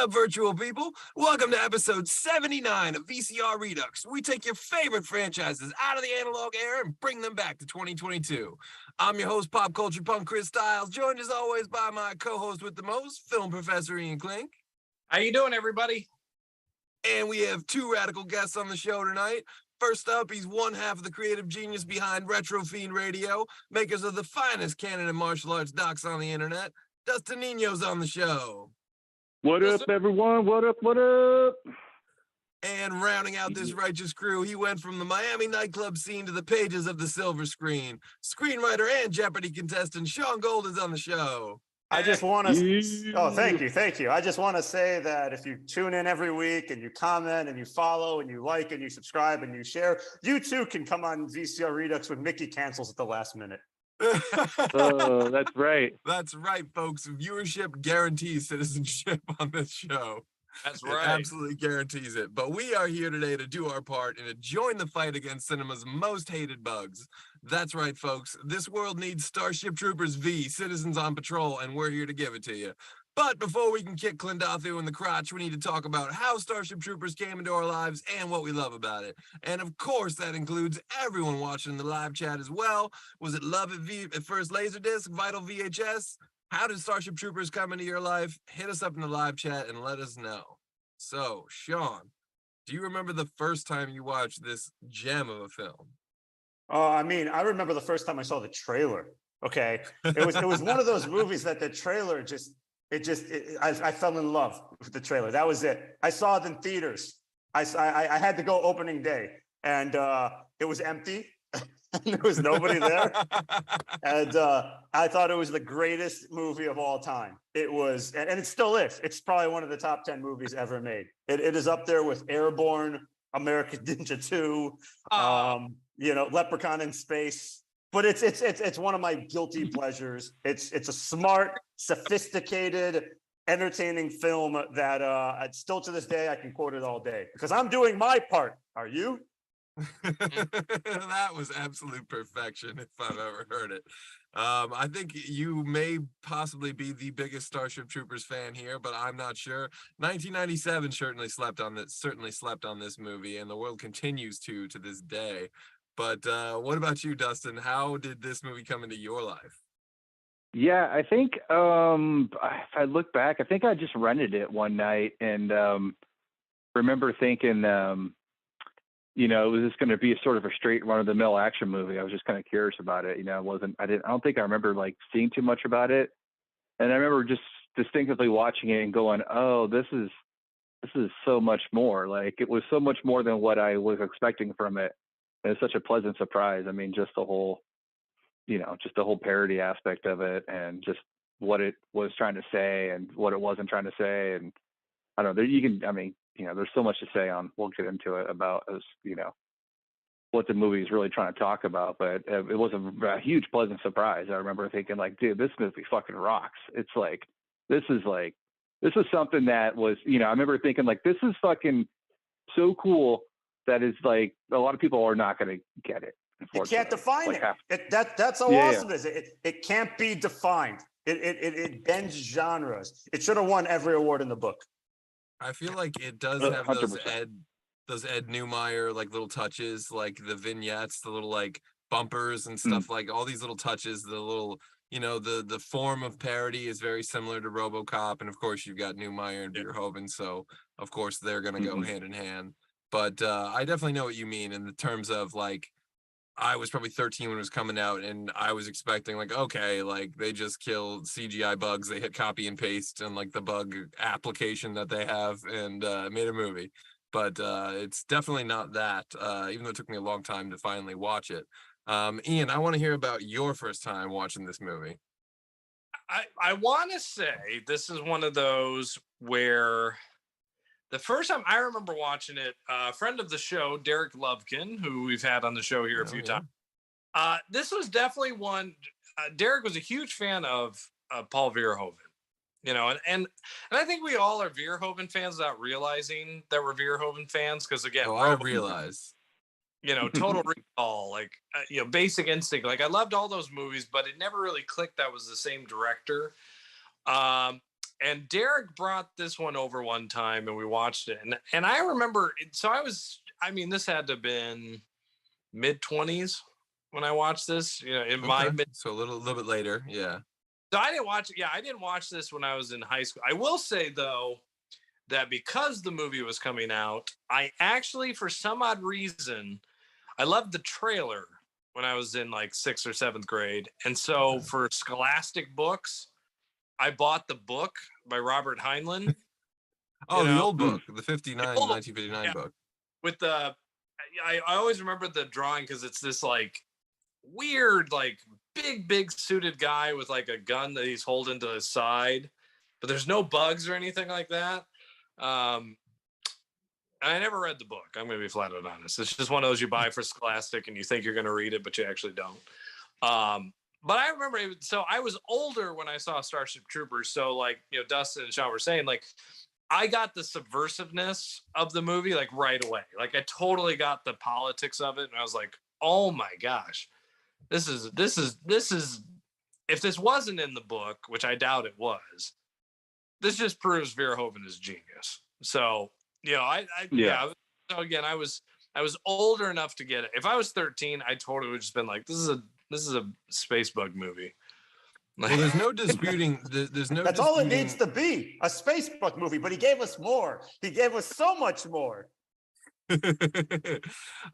up, virtual people? Welcome to episode 79 of VCR Redux. We take your favorite franchises out of the analog era and bring them back to 2022. I'm your host, pop culture punk Chris Stiles, joined as always by my co-host with the most, film professor Ian Clink. How you doing, everybody? And we have two radical guests on the show tonight. First up, he's one half of the creative genius behind Retro Fiend Radio, makers of the finest canon and martial arts docs on the internet. Dustin Nino's on the show. What up, everyone? What up? What up? And rounding out this righteous crew, he went from the Miami nightclub scene to the pages of the silver screen. Screenwriter and Jeopardy contestant Shaun is on the show. I just want to, thank you. I just want to say that if you tune in every week and you comment and you follow and you like and you subscribe and you share, you too can come on VCR Redux when Mickey cancels at the last minute. Oh, that's right. That's right, folks. Viewership guarantees citizenship on this show. That's right. It absolutely guarantees it. But we are here today to do our part and to join the fight against cinema's most hated bugs. That's right, folks. This world needs Starship Troopers V, Citizens on Patrol, and we're here to give it to you. But before we can kick Clendathu in the crotch, we need to talk about how Starship Troopers came into our lives and what we love about it. And of course, that includes everyone watching the live chat as well. Was it love at first Laserdisc, Vital VHS? How did Starship Troopers come into your life? Hit us up in the live chat and let us know. So, Shaun, do you remember the first time you watched this gem of a film? I mean, I remember the first time I saw the trailer. Okay, it was one of those movies that the trailer I fell in love with the trailer. That was it. I saw it in theaters. I had to go opening day, and it was empty. There was nobody there, and I thought it was the greatest movie of all time. It was, and it still is. It's probably one of the top 10 movies ever made. It is up there with Airborne, American Ninja 2, Leprechaun in Space. But it's one of my guilty pleasures. It's a smart, sophisticated, entertaining film that still to this day I can quote it all day because I'm doing my part. Are you? That was absolute perfection if I've ever heard it. I think you may possibly be the biggest Starship Troopers fan here, but I'm not sure. 1997 certainly slept on this movie, and the world continues to this day. But what about you, Dustin? How did this movie come into your life? Yeah, I think if I look back, I think I just rented it one night and remember thinking, it was just going to be a sort of a straight run-of-the-mill action movie. I was just kind of curious about it. I don't think I remember like seeing too much about it. And I remember just distinctively watching it and going, oh, this is so much more. Like it was so much more than what I was expecting from it. And it's such a pleasant surprise. I mean, just the whole parody aspect of it and just what it was trying to say and what it wasn't trying to say. And I don't know, there's so much to say we'll get into it about what the movie is really trying to talk about, but it was a huge pleasant surprise. I remember thinking like, dude, this movie fucking rocks. It's like, this is something that was, I remember thinking like, this is fucking so cool that is like, a lot of people are not going to get it. You can't define it. That's how awesome it is. It can't be defined. It bends genres. It should have won every award in the book. I feel like it does have those Ed Neumeyer like little touches, like the vignettes, the little like bumpers and stuff, like all these little touches, the little, the form of parody is very similar to RoboCop, and of course you've got Neumeyer and Verhoeven, so of course they're gonna go hand in hand. But I definitely know what you mean in the terms of like, I was probably 13 when it was coming out, and I was expecting like, okay, like they just kill CGI bugs, they hit copy and paste and like the bug application that they have and made a movie. But it's definitely not that, even though it took me a long time to finally watch it. Ian, I want to hear about your first time watching this movie. I want to say this is one of those where the first time I remember watching it, a friend of the show, Derek Lovekin, who we've had on the show here a few times. This was definitely one. Derek was a huge fan of Paul Verhoeven, and I think we all are Verhoeven fans without realizing that we're Verhoeven fans. Because again, I realize, Total Recall, like, Basic Instinct. Like I loved all those movies, but it never really clicked that was the same director. And Derek brought this one over one time and we watched it. And I remember, so this had to have been mid-20s when I watched this, in my mid. So a little bit later. Yeah. So I didn't watch this when I was in high school. I will say, though, that because the movie was coming out, I actually, for some odd reason, I loved the trailer when I was in like 6th or 7th grade. And so for Scholastic books, I bought the book by Robert Heinlein. The old book, the 1959 book. With I always remember the drawing because it's this like weird, like big suited guy with like a gun that he's holding to his side, but there's no bugs or anything like that. And I never read the book. I'm going to be flat out honest. It's just one of those you buy for Scholastic and you think you're going to read it, but you actually don't. But I remember, so I was older when I saw Starship Troopers. So like, Dustin and Shaun were saying, like, I got the subversiveness of the movie like right away. Like I totally got the politics of it. And I was like, oh my gosh, this is, if this wasn't in the book, which I doubt it was, this just proves Verhoeven is genius. So, So again, I was older enough to get it. If I was 13, I totally would just been like, this is a space bug movie. Well, there's no disputing. There's no. That's disputing. all it needs to be, a space bug movie. But he gave us more. He gave us so much more.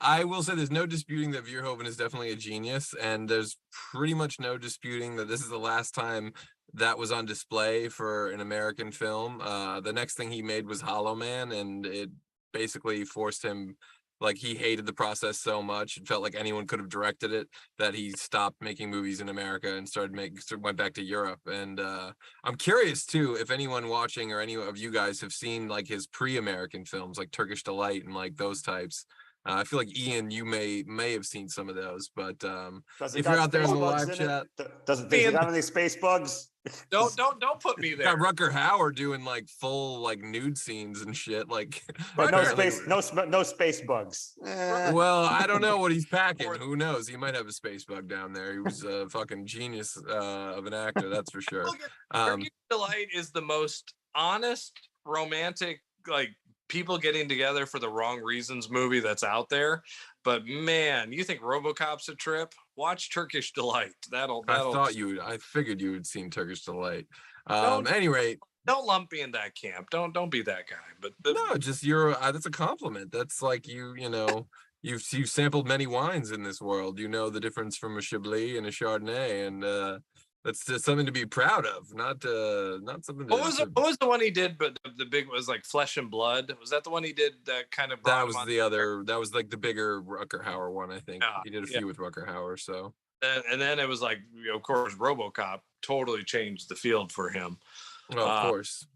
I will say there's no disputing that Verhoeven is definitely a genius, and there's pretty much no disputing that this is the last time that was on display for an American film. The next thing he made was Hollow Man, and it basically forced him. Like he hated the process so much, it felt like anyone could have directed it, that he stopped making movies in America and went back to Europe. And I'm curious too, if anyone watching or any of you guys have seen like his pre-American films, like Turkish Delight and like those types. I feel like Ian, you may have seen some of those, but if you're out there in the live chat, does it got any space bugs? Don't put me there. Got Rutger Hauer doing like full like nude scenes and shit, like. But no space bugs. Well, I don't know what he's packing. Who knows? He might have a space bug down there. He was a fucking genius of an actor, that's for sure. Turkish Delight is the most honest, romantic, like people getting together for the wrong reasons movie that's out there. But man, you think RoboCop's a trip? Watch Turkish Delight. I figured you had seen Turkish Delight. At any rate, don't lump me in that camp. Don't be that guy. But no, just that's a compliment. That's like you've sampled many wines in this world. You know the difference from a Chablis and a Chardonnay, and that's just something to be proud of, not something. What was the one he did? But the big was like Flesh and Blood. Was that the one he did that kind of? That was the other. That was like the bigger Rutger Hauer one, I think. He did a few with Rutger Hauer. So. And then it was like, of course, RoboCop totally changed the field for him. Well, of course.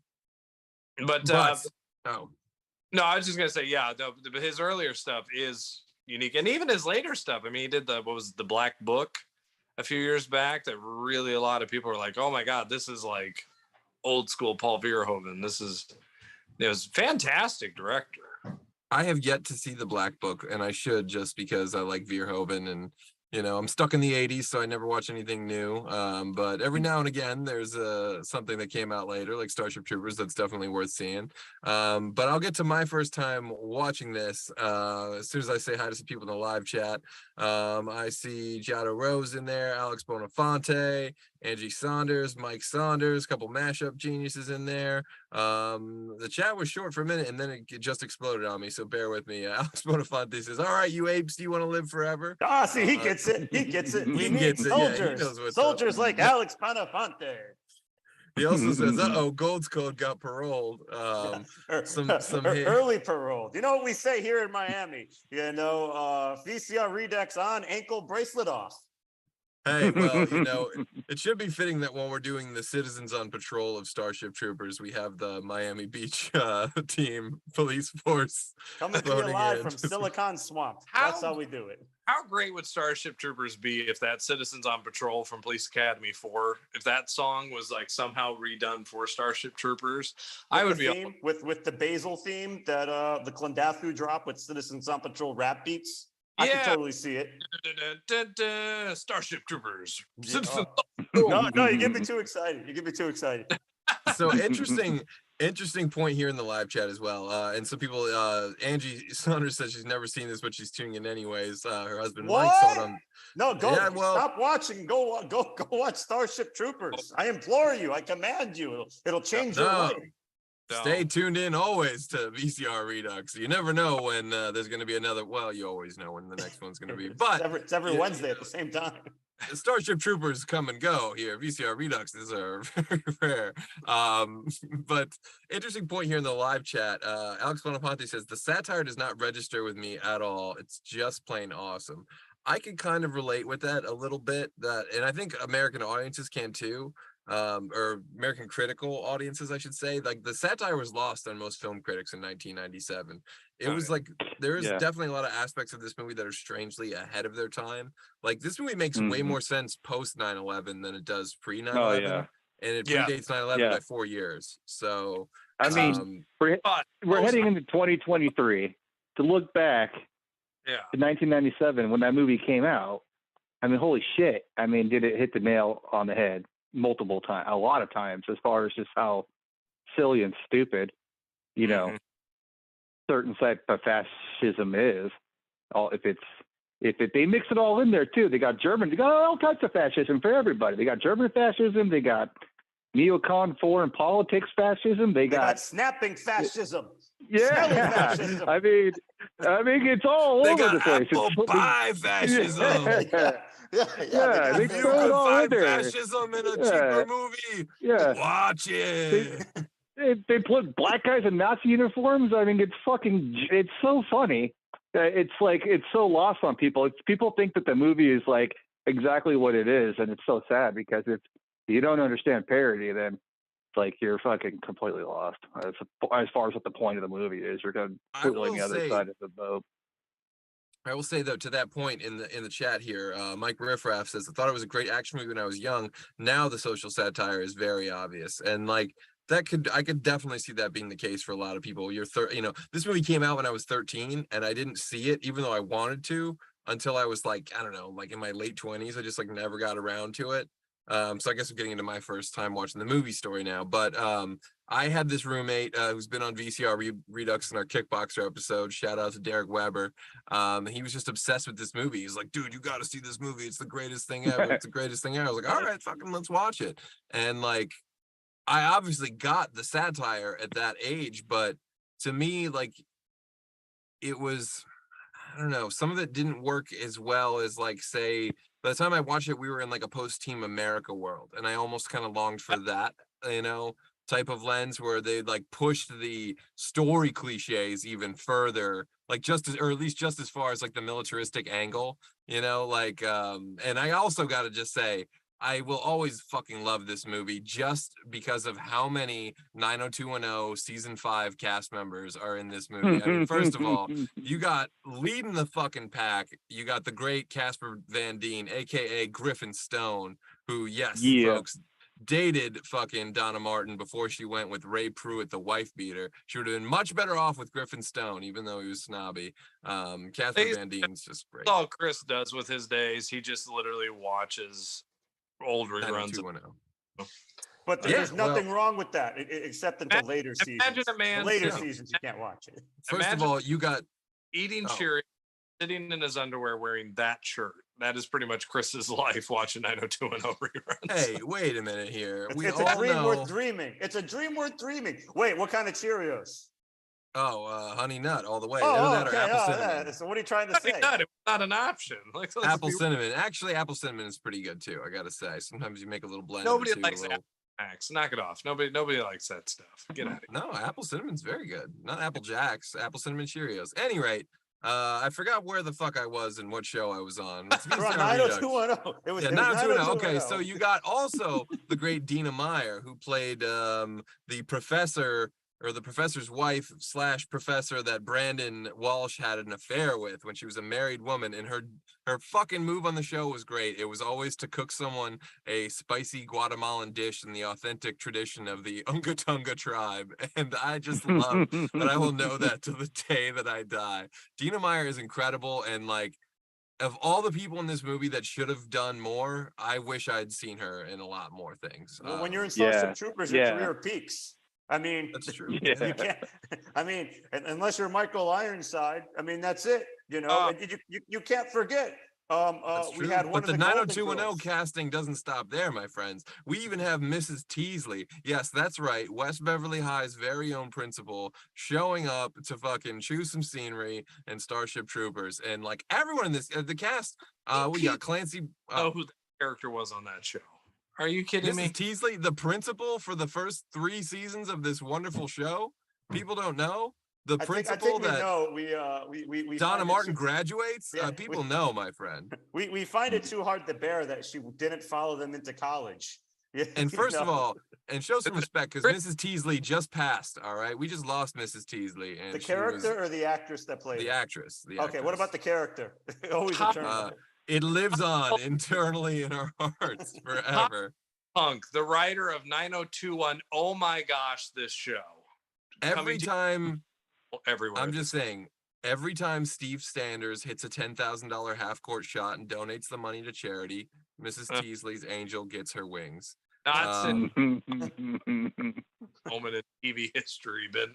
But no, I was just gonna say, his earlier stuff is unique, and even his later stuff. I mean, he did the Black Book a few years back that really a lot of people were like, oh my God, this is like old school Paul Verhoeven. It was fantastic director. I have yet to see the Black Book, and I should, just because I like Verhoeven, and I'm stuck in the 80s, so I never watch anything new. But every now and again, there's something that came out later, like Starship Troopers, that's definitely worth seeing. But I'll get to my first time watching this. As soon as I say hi to some people in the live chat, I see Giada Rose in there, Alex Bonafante, Angie Saunders, Mike Saunders, a couple mashup geniuses in there. The chat was short for a minute, and then it just exploded on me, so bear with me. Alex Bonafante says, all right, you apes, do you want to live forever? See, he gets it. He gets it. He gets it. Soldiers. Yeah, soldiers like Alex Bonafante. He also says, Gold's Code got paroled. Some early paroled. You know what we say here in Miami? VCR Redux on, ankle bracelet off. Hey, well, it should be fitting that when we're doing the Citizens on Patrol of Starship Troopers, we have the Miami Beach team police force coming to you live from Silicon Swamp. That's how we do it. How great would Starship Troopers be if that Citizens on Patrol from Police Academy 4, if that song was like somehow redone for Starship Troopers? I would be with the Basil theme that the Clendathu drop with Citizens on Patrol rap beats. I can totally see it. Starship Troopers. Yeah. No, you get me too excited. So interesting point here in the live chat as well. And some people, Angie Saunders says she's never seen this, but she's tuning in anyways. Her husband Mike saw it on. No, go. Yeah, well, stop watching. Go watch Starship Troopers. I implore you. I command you. It'll change your life. Stay tuned in always to VCR Redux. You never know when there's going to be another. Well, you always know when the next one's going to be. But it's every Wednesday at the same time. Starship Troopers come and go here. VCR Redux is very rare. But interesting point here in the live chat. Alex Bonaponte says the satire does not register with me at all. It's just plain awesome. I can kind of relate with that a little bit. And I think American audiences can too. Or American critical audiences, I should say. Like the satire was lost on most film critics in 1997. It was like there is definitely a lot of aspects of this movie that are strangely ahead of their time. Like this movie makes way more sense post 9/11 than it does pre 9/11, and it predates 9/11 by 4 years. So I mean, we're heading into 2023. To look back to 1997 when that movie came out, I mean, holy shit! I mean, did it hit the nail on the head? Multiple times, a lot of times, as far as just how silly and stupid, you know, certain type of fascism is. They mix it all in there too. They got all types of fascism for everybody. They got German fascism. They got neocon foreign politics fascism. They got snapping fascism. Yeah, fascism. I mean, it's all over the place. Apple pie fascism. They throw it all in there. Fascism in a cheaper movie. Yeah, watch it. They put black guys in Nazi uniforms. I mean, it's so funny. It's like it's so lost on people. People think that the movie is like exactly what it is, and it's so sad because if you don't understand parody, then it's like you're fucking completely lost as far as what the point of the movie is. You're completely on the other side of the boat. I will say though, to that point in the chat here, Mike Riffraff says, I thought it was a great action movie when I was young. Now the social satire is very obvious. And like I could definitely see that being the case for a lot of people. This movie came out when I was 13 and I didn't see it, even though I wanted to, until I was like, I don't know, like in my late 20s. I just like never got around to it. So I guess I'm getting into my first time watching the movie story now. But I had this roommate who's been on VCR Redux in our Kickboxer episode. Shout out to Derek Weber. He was just obsessed with this movie. He's like, dude, you got to see this movie. It's the greatest thing ever. It's the greatest thing ever. I was like, all right, fucking let's watch it. And like, I obviously got the satire at that age, but to me, like, it was, I don't know, some of it didn't work as well as like, say, by the time I watched it, we were in like a post-Team America world. And I almost kind of longed for that, type of lens where they like pushed the story cliches even further, like or at least just as far as like the militaristic angle, and I also got to just say, I will always fucking love this movie just because of how many 90210 season 5 cast members are in this movie. I mean, first of all, you got leading the fucking pack. You got the great Casper Van Dien, aka Griffin Stone, who, folks, dated fucking Donna Martin before she went with Ray Pruitt, the wife beater. She would have been much better off with Griffin Stone, even though he was snobby. Casper Van Dien's just great. That's all Chris does with his days. He just literally watches old reruns. But there's nothing wrong with that, except until later seasons. Imagine a man. Later seasons, you can't watch it. First of all, you got eating Cheerios, sitting in his underwear wearing that shirt. That is pretty much Chris's life watching 90210 reruns. Hey, wait a minute here. It's a dream worth dreaming. It's a dream worth dreaming. Wait, what kind of Cheerios? Oh, Honey Nut all the way. Okay. Apple cinnamon. So what are you trying to say? Nut, it's not an option. Like, apple cinnamon. Actually, apple cinnamon is pretty good too. I gotta say. Sometimes you make a little blend. Nobody likes apple jacks. Knock it off. Nobody likes that stuff. Get out of here. No, apple cinnamon's very good. Not apple jacks. Apple cinnamon Cheerios. Any rate, I forgot where the fuck I was and what show I was on. It's 90210. It was 90210. Okay, so you got also the great Dina Meyer, who played the professor, or the professor's wife / professor that Brandon Walsh had an affair with when she was a married woman. And her fucking move on the show was great. It was always to cook someone a spicy Guatemalan dish in the authentic tradition of the Unga Tunga tribe. And I just love that I will know that to the day that I die. Dina Meyer is incredible. And like, of all the people in this movie that should have done more, I wish I'd seen her in a lot more things. Well, when you're in Starship Troopers, your yeah. career peaks. I mean, That's true. you can't. I mean, unless you're Michael Ironside, I mean, that's it. You know, and you can't forget. We had one but of the the 90210 casting doesn't stop there, my friends. We even have Mrs. Teasley. Yes, that's right. West Beverly High's very own principal showing up to fucking chew some scenery and Starship Troopers. And like everyone in this, the cast, we got Clancy. Know who the character was on that show? Are you kidding me? Mrs. Teasley, the principal for the first 3 seasons of this wonderful show. People don't know. The principal we Donna Martin graduates. Yeah, people know, my friend. We find it too hard to bear that she didn't follow them into college. And first of all, and show some respect because Mrs. Teasley just passed. All right, we just lost Mrs. Teasley. And the character or the actress that played the actress. Okay, what about the character? Always a turn. It lives on internally in our hearts forever. Punk, the writer of 90210. Oh my gosh, this show. Every time. Everywhere. I'm just saying, every time Steve Sanders hits a $10,000 half-court shot and donates the money to charity, Mrs. Teasley's angel gets her wings. Not moment in TV history, but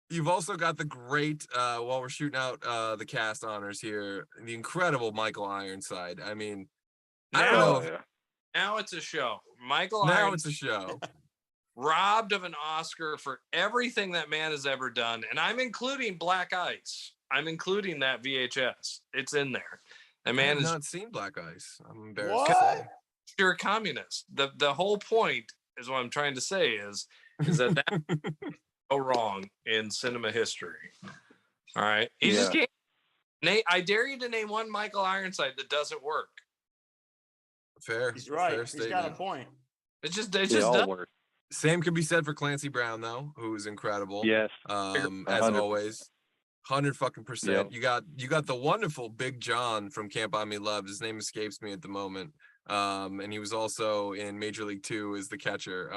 you've also got the great while we're shooting out the cast honors here, the incredible Michael Ironside. I mean, I don't know. Now it's a show. It's a show. Robbed of an Oscar for everything that man has ever done. And I'm including Black Ice. I'm including that VHS. It's in there. The man has not seen Black Ice. I'm embarrassed. What? You're a communist. The whole point is what I'm trying to say is that go wrong in cinema history. All right. He just can't. I dare you to name one Michael Ironside that doesn't work. Fair. He's right. Fair He's statement. got a point. It just doesn't work. Same could be said for Clancy Brown, though, who is incredible. Yes. As always. 100%. Yep. You got the wonderful Big John from Can't Buy Me Love. His name escapes me at the moment. And he was also in Major League 2 as the catcher.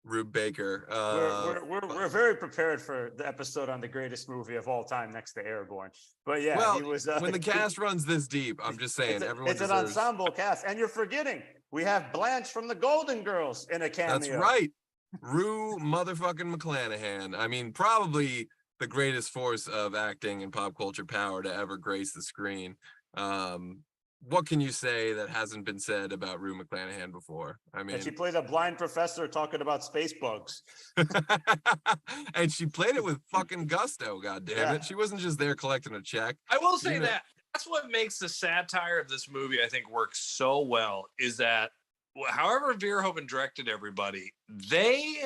Rube Baker. We're very prepared for the episode on the greatest movie of all time next to Airborne. But yeah, well, he was when the cast runs this deep, I'm just saying it's an ensemble cast. And you're forgetting we have Blanche from the Golden Girls in a cameo. That's right. Rue motherfucking McClanahan. I mean, probably the greatest force of acting and pop culture power to ever grace the screen. What can you say that hasn't been said about Rue McClanahan before? I mean, and she played a blind professor talking about space bugs. And she played it with fucking gusto, goddammit. She wasn't just there collecting a check. I will say that's what makes the satire of this movie, I think, work so well, is that however Verhoeven directed everybody, they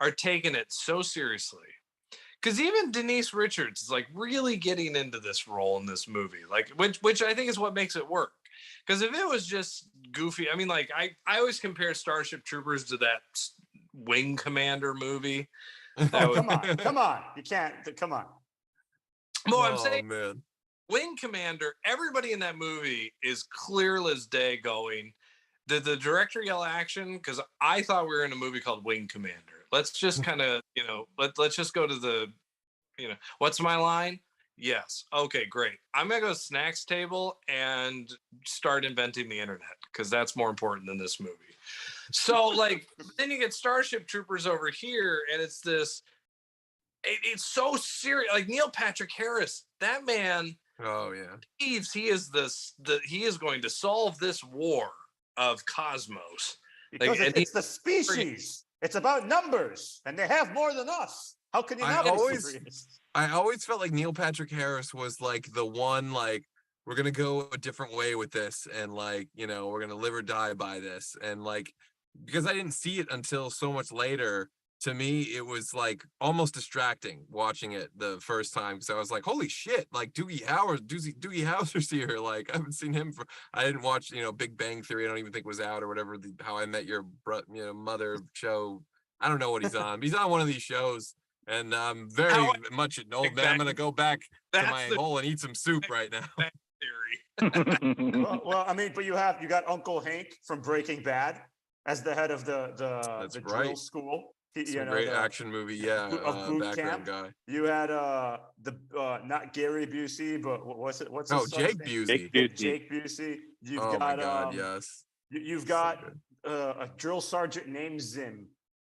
are taking it so seriously. Because even Denise Richards is like really getting into this role in this movie, like which I think is what makes it work. Because if it was just goofy, I mean, like I always compare Starship Troopers to that Wing Commander movie. Come on, you can't. Come on. Well, I'm saying, man. Wing Commander. Everybody in that movie is clear as day. Going, did the director yell action? Because I thought we were in a movie called Wing Commander. Let's just kind of, let's just go to the, what's my line? Yes. Okay, great. I'm going to go to snacks table and start inventing the internet because that's more important than this movie. So then you get Starship Troopers over here and it's this, it's so serious. Like Neil Patrick Harris, that man. Oh yeah. He is he is going to solve this war of cosmos. Because it's the species. It's about numbers, and they have more than us. How can you not be serious? I always felt like Neil Patrick Harris was like the one, like, we're gonna go a different way with this, and like, we're gonna live or die by this. And like, because I didn't see it until so much later, to me, it was like almost distracting watching it the first time because I was like, holy shit, like Doogie Howser's here. Like, I haven't seen him I didn't watch, Big Bang Theory. I don't even think was out or whatever. How I Met Your Mother show. I don't know what he's on. But he's on one of these shows. And I'm very much an old man. I'm going to go back to my hole and eat some soup right now. Theory. well, I mean, but you got Uncle Hank from Breaking Bad as the head of the drill school. It's a great action movie. Yeah, boot background camp. guy. You had not Gary Busey, but what's it? What's his Jake name? Busey. Jake Busey. You've Oh got my God, yes. You've So got good. a drill sergeant named Zim,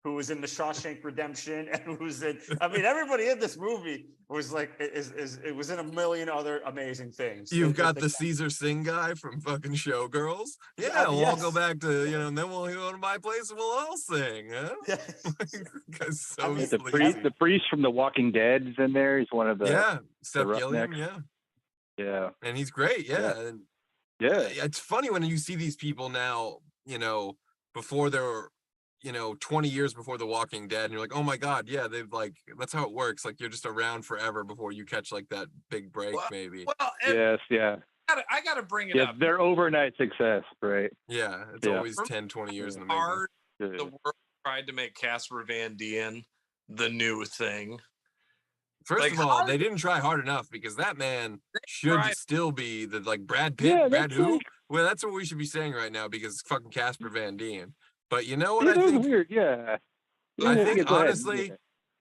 who was in the Shawshank Redemption, and who's in. I mean, everybody in this movie was like, it was in a million other amazing things. You've got the Caesar Singh guy from fucking Showgirls. Yeah, Yeah, we'll all go yes. back to, and then we'll go to my place and we'll all sing. Huh? Yes. Guy's so I mean, sleazy. The priest from The Walking Dead is in there. He's one of the Seth Roughnecks. Gilliam, Yeah. and he's great. Yeah. And it's funny when you see these people now, before they're 20 years before The Walking Dead, and you're like, oh my God, yeah, they've like, that's how it works. Like, you're just around forever before you catch like that big break, maybe. Well, Yes, yeah. I gotta bring it up. Their overnight success, right? Yeah, it's always 10, 20 years in the making. The world tried to make Casper Van Dien the new thing. First of all, they didn't try hard enough, because that man should still be the Brad Pitt. Yeah, Brad who? like... Well, that's what we should be saying right now, because it's fucking Casper Van Dien. But you know what I think? Weird, yeah. I think honestly,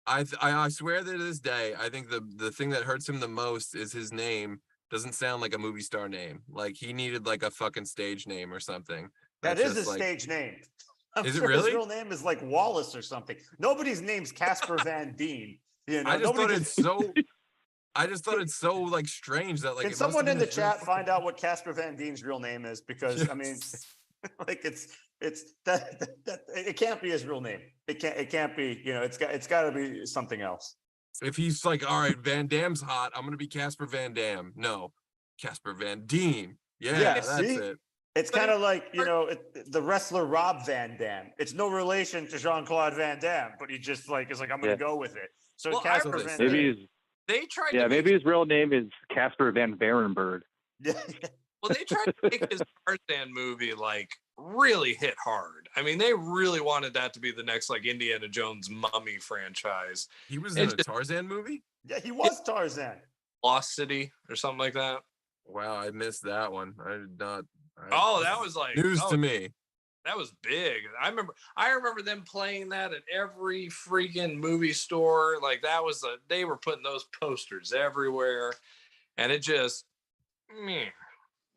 I swear that to this day, I think the thing that hurts him the most is his name doesn't sound like a movie star name. Like, he needed like a fucking stage name or something. That is his stage name. Is it really? His real name is like Wallace or something. Nobody's name's Casper Van Dien. I just thought it's so like strange that like. Can someone in the chat find out what Casper Van Dien's real name is? Because I mean, like it's that it can't be his real name. It can't be. It's got to be something else. If he's like, all right, Van Damme's hot, I'm gonna be Casper Van Damme. No, Casper Van Dien. Yeah, that's it. It's kind of like, the wrestler Rob Van Dam. It's no relation to Jean-Claude Van Damme, but he just like is like, I'm gonna go with it. So Casper Van Dam. Maybe his real name is Casper Van Varenberg. Yeah. Well, they tried to make his Tarzan movie like really hit hard. I mean, they really wanted that to be the next like Indiana Jones Mummy franchise. He was in a Tarzan movie? Yeah, he was Tarzan. Lost City or something like that. Wow, I missed that one. I did not. That was like news to me. That was big. I remember them playing that at every freaking movie store. Like they were putting those posters everywhere, and it just,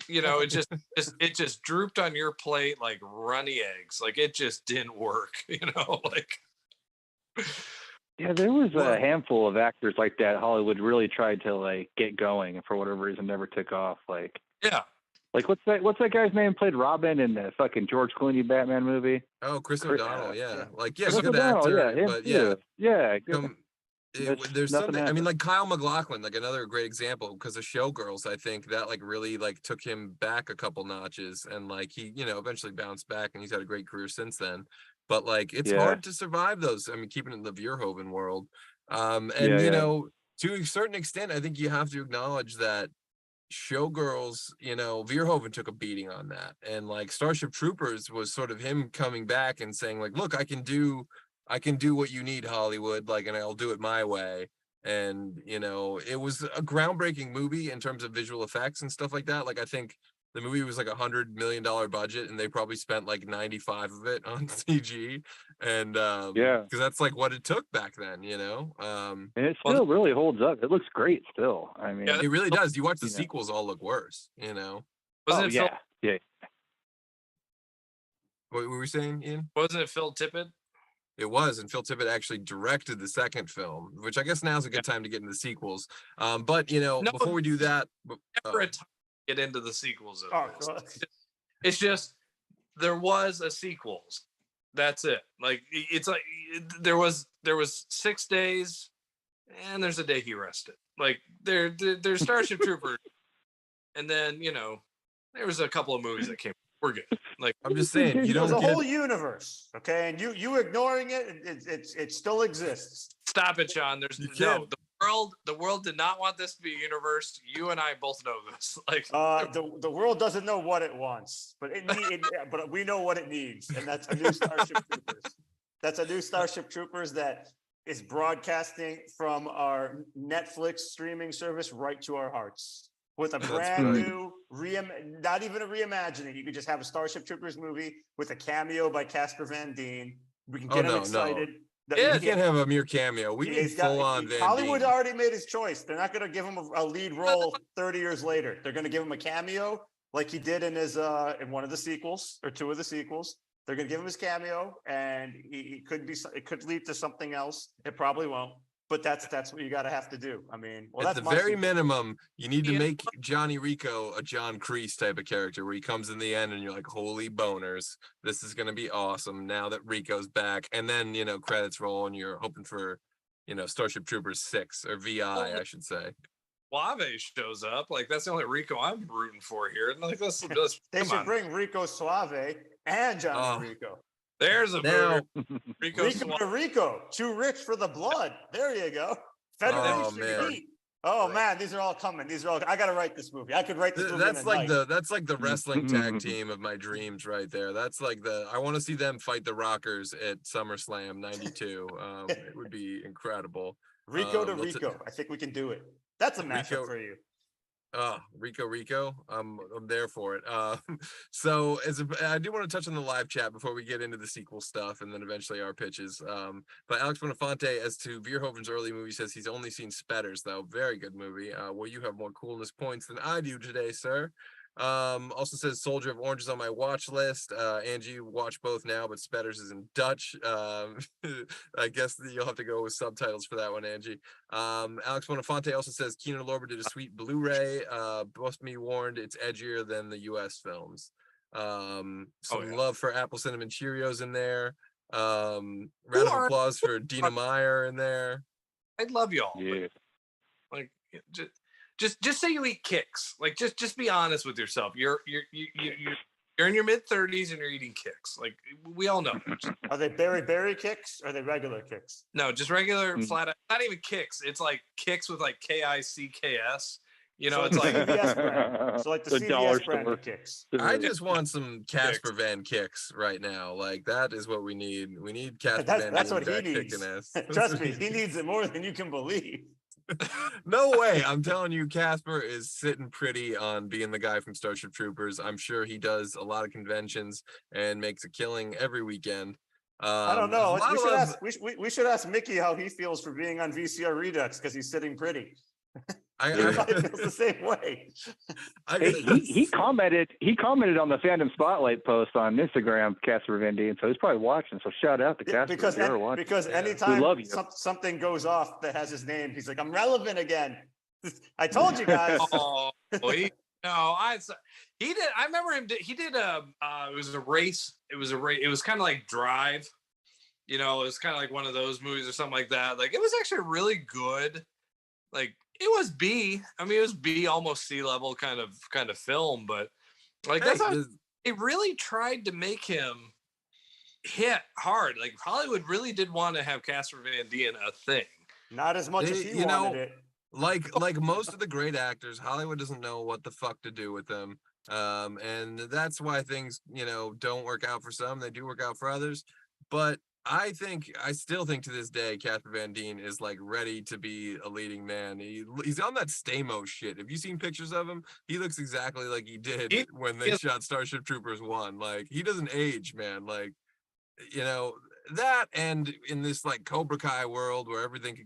it just drooped on your plate like runny eggs. Like, it just didn't work. Yeah, there was a handful of actors like that Hollywood really tried to like get going, and for whatever reason never took off. Like, yeah. Like, what's that guy's name? Played Robin in the fucking George Clooney Batman movie. Oh, Chris O'Donnell. Yeah, like Chris good O'Donnell, actor, but there's something. Happened. I mean, like Kyle MacLachlan, like another great example, because of Showgirls. I think that like really like took him back a couple notches, and like he eventually bounced back, and he's had a great career since then. But like it's hard to survive those. I mean, keeping it in the Verhoeven world, to a certain extent, I think you have to acknowledge that Showgirls, Verhoeven took a beating on that, and like Starship Troopers was sort of him coming back and saying like, look, I can do what you need, Hollywood, like, and I'll do it my way. And it was a groundbreaking movie in terms of visual effects and stuff like that. Like, I think the movie was like $100 million budget, and they probably spent like 95 of it on CG, and because that's like what it took back then, and it still really holds up. It looks great still. I mean, it really does. You watch the sequels, all look worse. Wasn't it yeah. What were we saying, Ian? Wasn't it Phil Tippett? It was, and Phil Tippett actually directed the second film, which I guess now's a good time to get into the sequels. But before we do that, never a time to get into the sequels of this. It's just there was a sequels. That's it. Like, it's like there was 6 days, and there's a day he rested. Like, there's Starship Troopers, and then there was a couple of movies that came. We're good. Like, I'm just saying, you don't get a whole universe, okay? And you ignoring it, it still exists. Stop it, Shaun. The world did not want this to be a universe. You and I both know this. Like, the world doesn't know what it wants, but but we know what it needs, and that's a new Starship Troopers. That's a new Starship Troopers that is broadcasting from our Netflix streaming service right to our hearts. With a brand new, not even a reimagining. You could just have a Starship Troopers movie with a cameo by Casper Van Dien. We can get them excited. You can't have a mere cameo. We need full on Van Hollywood Dien. already made his choice. They're not going to give him a lead role 30 years later. They're going to give him a cameo like he did in his in one of the sequels or two of the sequels. They're going to give him his cameo, and he could be. It could lead to something else. It probably won't. But that's what you got to have to do. I mean, well, at that's the very minimum, you need to make Johnny Rico a John Kreese type of character where he comes in the end and you're like, holy boners, this is going to be awesome now that Rico's back. And then, credits roll and you're hoping for, Starship Troopers 6 or VI, I should say. Suave shows up. Like, that's the only Rico I'm rooting for here. And like, they should bring Rico Suave and Johnny Rico. There's a Rico, too rich for the blood. There you go. Federation Heat. Oh man, these are all coming. I gotta write this movie. I could write this movie. That's like the wrestling tag team of my dreams right there. That's like I want to see them fight the Rockers at SummerSlam '92. It would be incredible. Rico to Rico. I think we can do it. That's a matchup for you. Rico. I'm there for it. So I do want to touch on the live chat before we get into the sequel stuff and then eventually our pitches. But Alex Bonafonte, as to Verhoeven's early movie, says he's only seen Spetters, though. Very good movie. Well, you have more coolness points than I do today, sir. Also says Soldier of Orange is on my watch list. Angie, watch both now, but Spetters is in Dutch. I guess you'll have to go with subtitles for that one, Angie. Alex Bonafonte also says Kino Lorber did a sweet Blu-ray. Must be warned, it's edgier than the US films. Love for Apple Cinnamon Cheerios in there. Round of applause for Dina Meyer in there. I'd love y'all. Yeah. Like, just say you eat kicks. Like, just be honest with yourself. You're in your mid-30s and you're eating kicks. Like, we all know. Are they berry kicks? Or are they regular kicks? No, just regular flat. Not even kicks. It's like kicks with like KICKS. It's like CVS brand. So like the CVS brand of kicks. I just want some Casper Van Kicks right now. Like, that is what we need. We need Casper Van. That's what he needs. Trust me, he needs it more than you can believe. No way. I'm telling you, Casper is sitting pretty on being the guy from Starship Troopers. I'm sure he does a lot of conventions and makes a killing every weekend. I don't know. We should ask Mickey how he feels for being on VCR Redux because he's sitting pretty. I feels the same way. He commented on the Fandom Spotlite post on Instagram, Casper Van Dien, so he's probably watching. So shout out to Casper. Because anytime something goes off that has his name, he's like, I'm relevant again. I told you guys. He did. I remember him. He did it was a race. It was kind of like Drive. It was kind of like one of those movies or something like that. Like, it was actually really good. Like, it was B. I mean, it was B, almost C level kind of film, but like that's how it really tried to make him hit hard. Like, Hollywood really did want to have Casper Van Dien a thing. Not as much as he wanted it. Like most of the great actors, Hollywood doesn't know what the fuck to do with them. And that's why things, don't work out for some. They do work out for others. But I still think to this day, Casper Van Dien is like ready to be a leading man. He's on that Stamos shit. Have you seen pictures of him? He looks exactly like he did when they shot Starship Troopers 1. Like, he doesn't age, man. Like, that, and in this like Cobra Kai world where everything,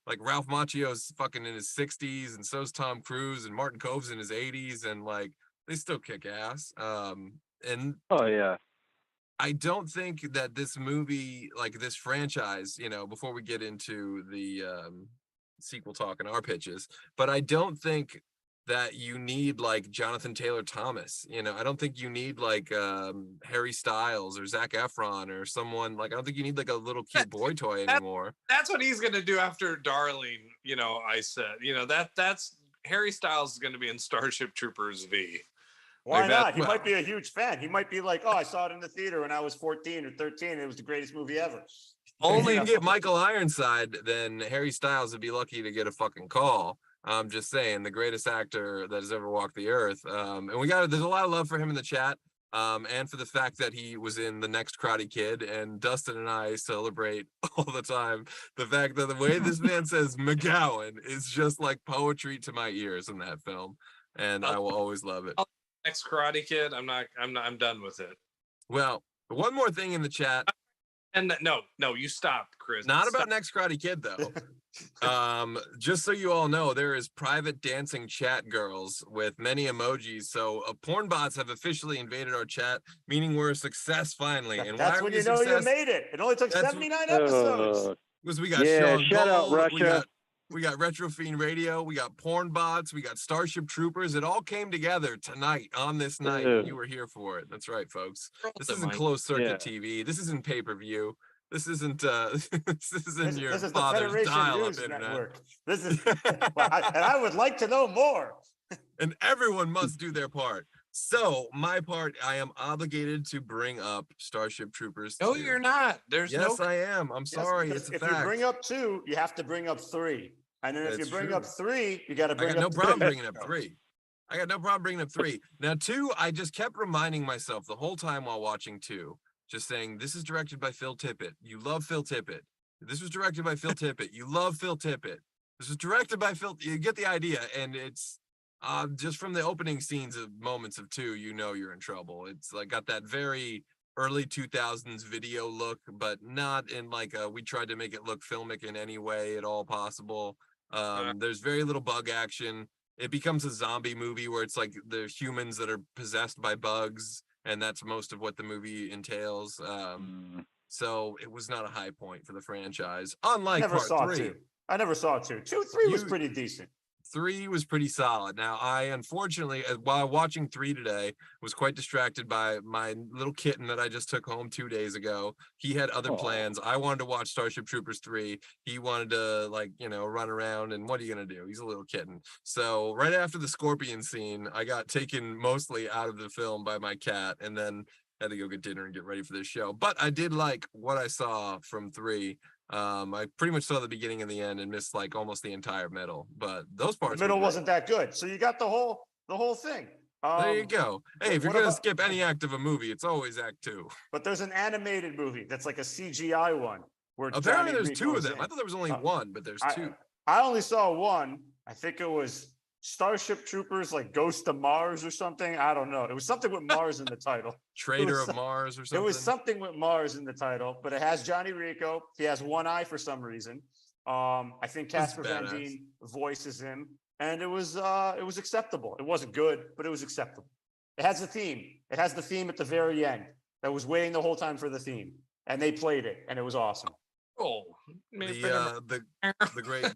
like Ralph Macchio's fucking in his 60s and so's Tom Cruise and Martin Cove's in his 80s and like they still kick ass. And oh yeah. I don't think that this movie, like this franchise, before we get into the sequel talk and our pitches, but I don't think that you need like Jonathan Taylor Thomas. I don't think you need like Harry Styles or Zac Efron or someone like, I don't think you need like a little cute boy toy anymore. That's what he's going to do after Darling. I said, that's Harry Styles is going to be in Starship Troopers V. Why not? He might be a huge fan. He might be like, I saw it in the theater when I was 14 or 13. It was the greatest movie ever. Only you get Michael Ironside, then Harry Styles would be lucky to get a fucking call. I'm just saying, the greatest actor that has ever walked the earth. And there's a lot of love for him in the chat. And for the fact that he was in the next Karate Kid, and Dustin and I celebrate all the time the fact that the way this man says McGowan is just like poetry to my ears in that film. And I will always love it. Next Karate Kid, I'm done with it. Well, one more thing in the chat. And no, you stopped, Chris. Not Stop. about Next Karate Kid though. Just so you all know, there is private dancing chat girls with many emojis. So porn bots have officially invaded our chat, meaning we're a success finally. And that's when you know you made it. It only took 79 episodes. Because we got Yeah, Shaun shout out Gold, Russia. we got Retro Fiend Radio, we got porn bots, we got Starship Troopers. It all came together tonight on this night. You were here for it. That's right, folks. This isn't closed circuit TV. This isn't pay-per-view. This isn't this isn't your this is father's the Federation dial-up News internet. Network. This is and I would like to know more. And everyone must do their part. So my part, I am obligated to bring up Starship Troopers 2. No, you're not. Yes, I am. I'm sorry. It's a if fact. you bring up 2, you have to bring up 3. And then if That's you bring true. up 3, you got to bring I got up no problem 3. bringing up 3. I got no problem bringing up 3. Now 2, I just kept reminding myself the whole time while watching 2, just saying, this is directed by Phil Tippett. You love Phil Tippett. This was directed by Phil Tippett. You love Phil Tippett. This was directed by Phil. You get the idea. And it's just from the opening scenes of moments of 2, you know you're in trouble. It's like got that very early 2000s video look, but not in like we tried to make it look filmic in any way at all possible. There's very little bug action. It becomes a zombie movie where it's like the humans that are possessed by bugs, and that's most of what the movie entails. So it was not a high point for the franchise. Unlike part 3. I never saw 2. 2, 3 was pretty decent. 3 was pretty solid. Now, I unfortunately, while watching 3 today, was quite distracted by my little kitten that I just took home 2 days ago. He had other plans. I wanted to watch Starship Troopers 3. He wanted to, like, you know, run around, and what are you going to do? He's a little kitten. So right after the scorpion scene, I got taken mostly out of the film by my cat, and then had to go get dinner and get ready for this show. But I did like what I saw from 3. I pretty much saw the beginning and the end and missed like almost the entire middle, but those parts. The middle wasn't that good, so you got the whole thing. There you go. Hey, if you're gonna skip any act of a movie, it's always Act 2. But there's an animated movie that's like a CGI one. Where apparently there's 2 of them. I thought there was only 1, but there's 2. I only saw 1. I think it was Starship Troopers, like Ghost of Mars or something. I don't know. It was something with Mars in the title. Traitor of Mars or something. It was something with Mars in the title, but it has Johnny Rico. He has one eye for some reason. I think Casper Van Dien voices him, and it was acceptable. It wasn't good, but it was acceptable. It has a theme. It has the theme at the very end. That was waiting the whole time for the theme, and they played it, and it was awesome. Oh, the great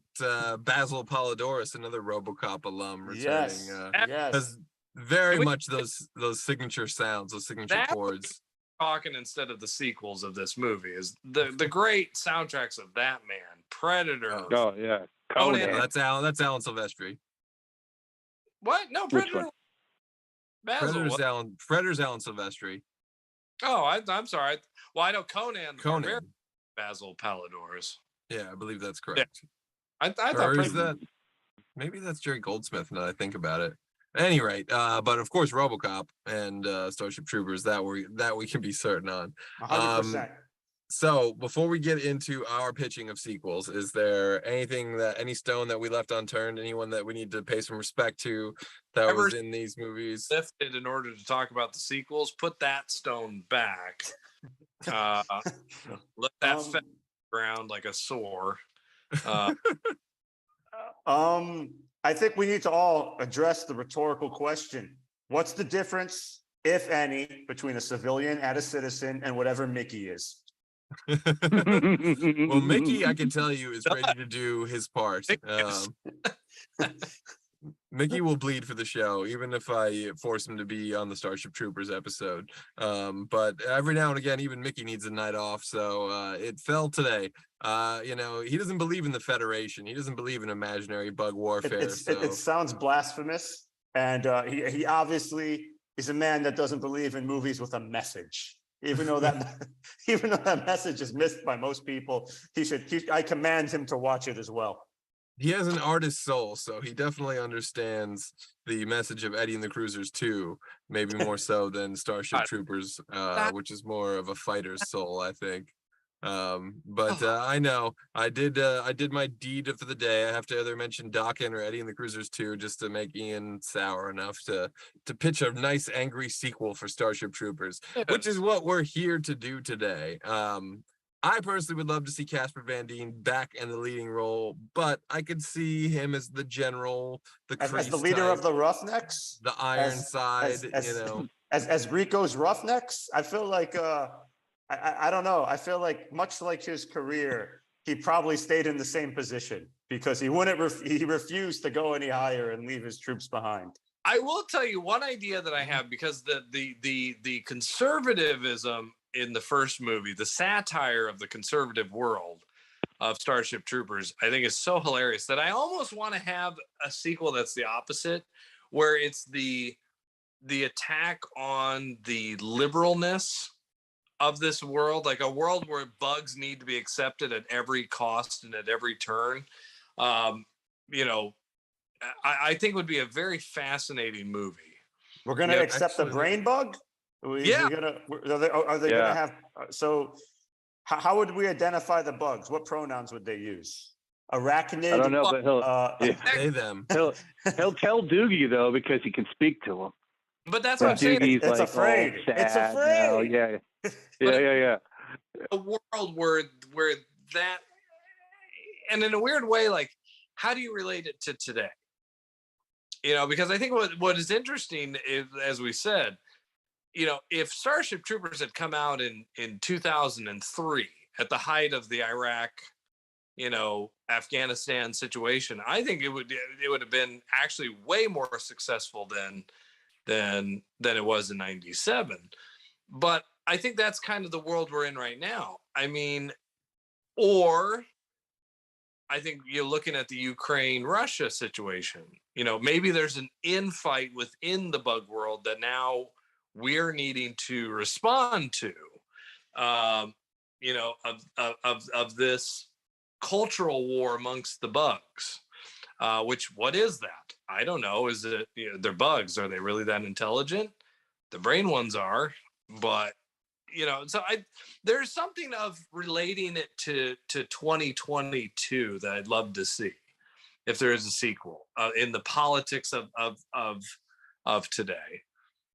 Basil Polidorus, another RoboCop alum, returning. Yes. Has very much those signature sounds, those signature chords. Talking instead of the sequels of this movie is the great soundtracks of that man, Predator. Oh yeah, Conan. That's Alan Silvestri. What? No, Predator. Basil. Predator's Alan Silvestri. Oh, I'm sorry. Well, I know Conan. Basil Polidorus. Yeah, I believe that's correct. Yeah. I thought that maybe that's Jerry Goldsmith now that I think about it. At any rate, but of course RoboCop and Starship Troopers, that we can be certain on. 100%. So before we get into our pitching of sequels, is there any stone that we left unturned? Anyone that we need to pay some respect to that was in these movies? Lifted in order to talk about the sequels, put that stone back. Let that fall ground like a sore. I think we need to all address the rhetorical question: what's the difference, if any, between a civilian and a citizen, and whatever Mickey is? Well, Mickey, I can tell you, is ready to do his part. Mickey will bleed for the show, even if I force him to be on the Starship Troopers episode. But every now and again, even Mickey needs a night off. So it fell today. He doesn't believe in the Federation. He doesn't believe in imaginary bug warfare. It sounds blasphemous. And he obviously is a man that doesn't believe in movies with a message. Even though that message is missed by most people, I command him to watch it as well. He has an artist's soul, so he definitely understands the message of Eddie and the Cruisers 2, maybe more so than Starship Troopers, which is more of a fighter's soul, I think. I know I did my deed for the day. I have to either mention Dokken or Eddie and the Cruisers 2 just to make Ian sour enough to pitch a nice angry sequel for Starship Troopers, which is what we're here to do today. I personally would love to see Casper Van Dien back in the leading role, but I could see him as the general, the as the leader type, of the Roughnecks, the Ironside, as Rico's Roughnecks. I feel like I don't know. I feel like much like his career, he probably stayed in the same position because he refused to go any higher and leave his troops behind. I will tell you one idea that I have, because the conservatism in the first movie, the satire of the conservative world of Starship Troopers, I think is so hilarious that I almost want to have a sequel that's the opposite, where it's the attack on the liberalness of this world, like a world where bugs need to be accepted at every cost and at every turn. You know, I think would be a very fascinating movie. We're going to accept the brain bug? Are they going to have, so how would we identify the bugs? What pronouns would they use? Arachnid? I don't know, but say them. He'll tell Doogie though, because he can speak to him. But that's what I'm saying. It's afraid. It's afraid. Yeah. A world where that, and in a weird way, like, how do you relate it to today? You know, because I think what is interesting is, as we said, you know, if Starship Troopers had come out in 2003 at the height of the Iraq, you know, Afghanistan situation, I think it would have been actually way more successful than it was in 97. But I think that's kind of the world we're in right now. I mean, or I think you're looking at the Ukraine-Russia situation. You know, maybe there's an infight within the bug world that now we're needing to respond to, you know, of this cultural war amongst the bugs. What is that? I don't know. Is it, you know, they're bugs? Are they really that intelligent? The brain ones are, but you know, so there's something of relating it to 2022 that I'd love to see if there is a sequel in the politics of today.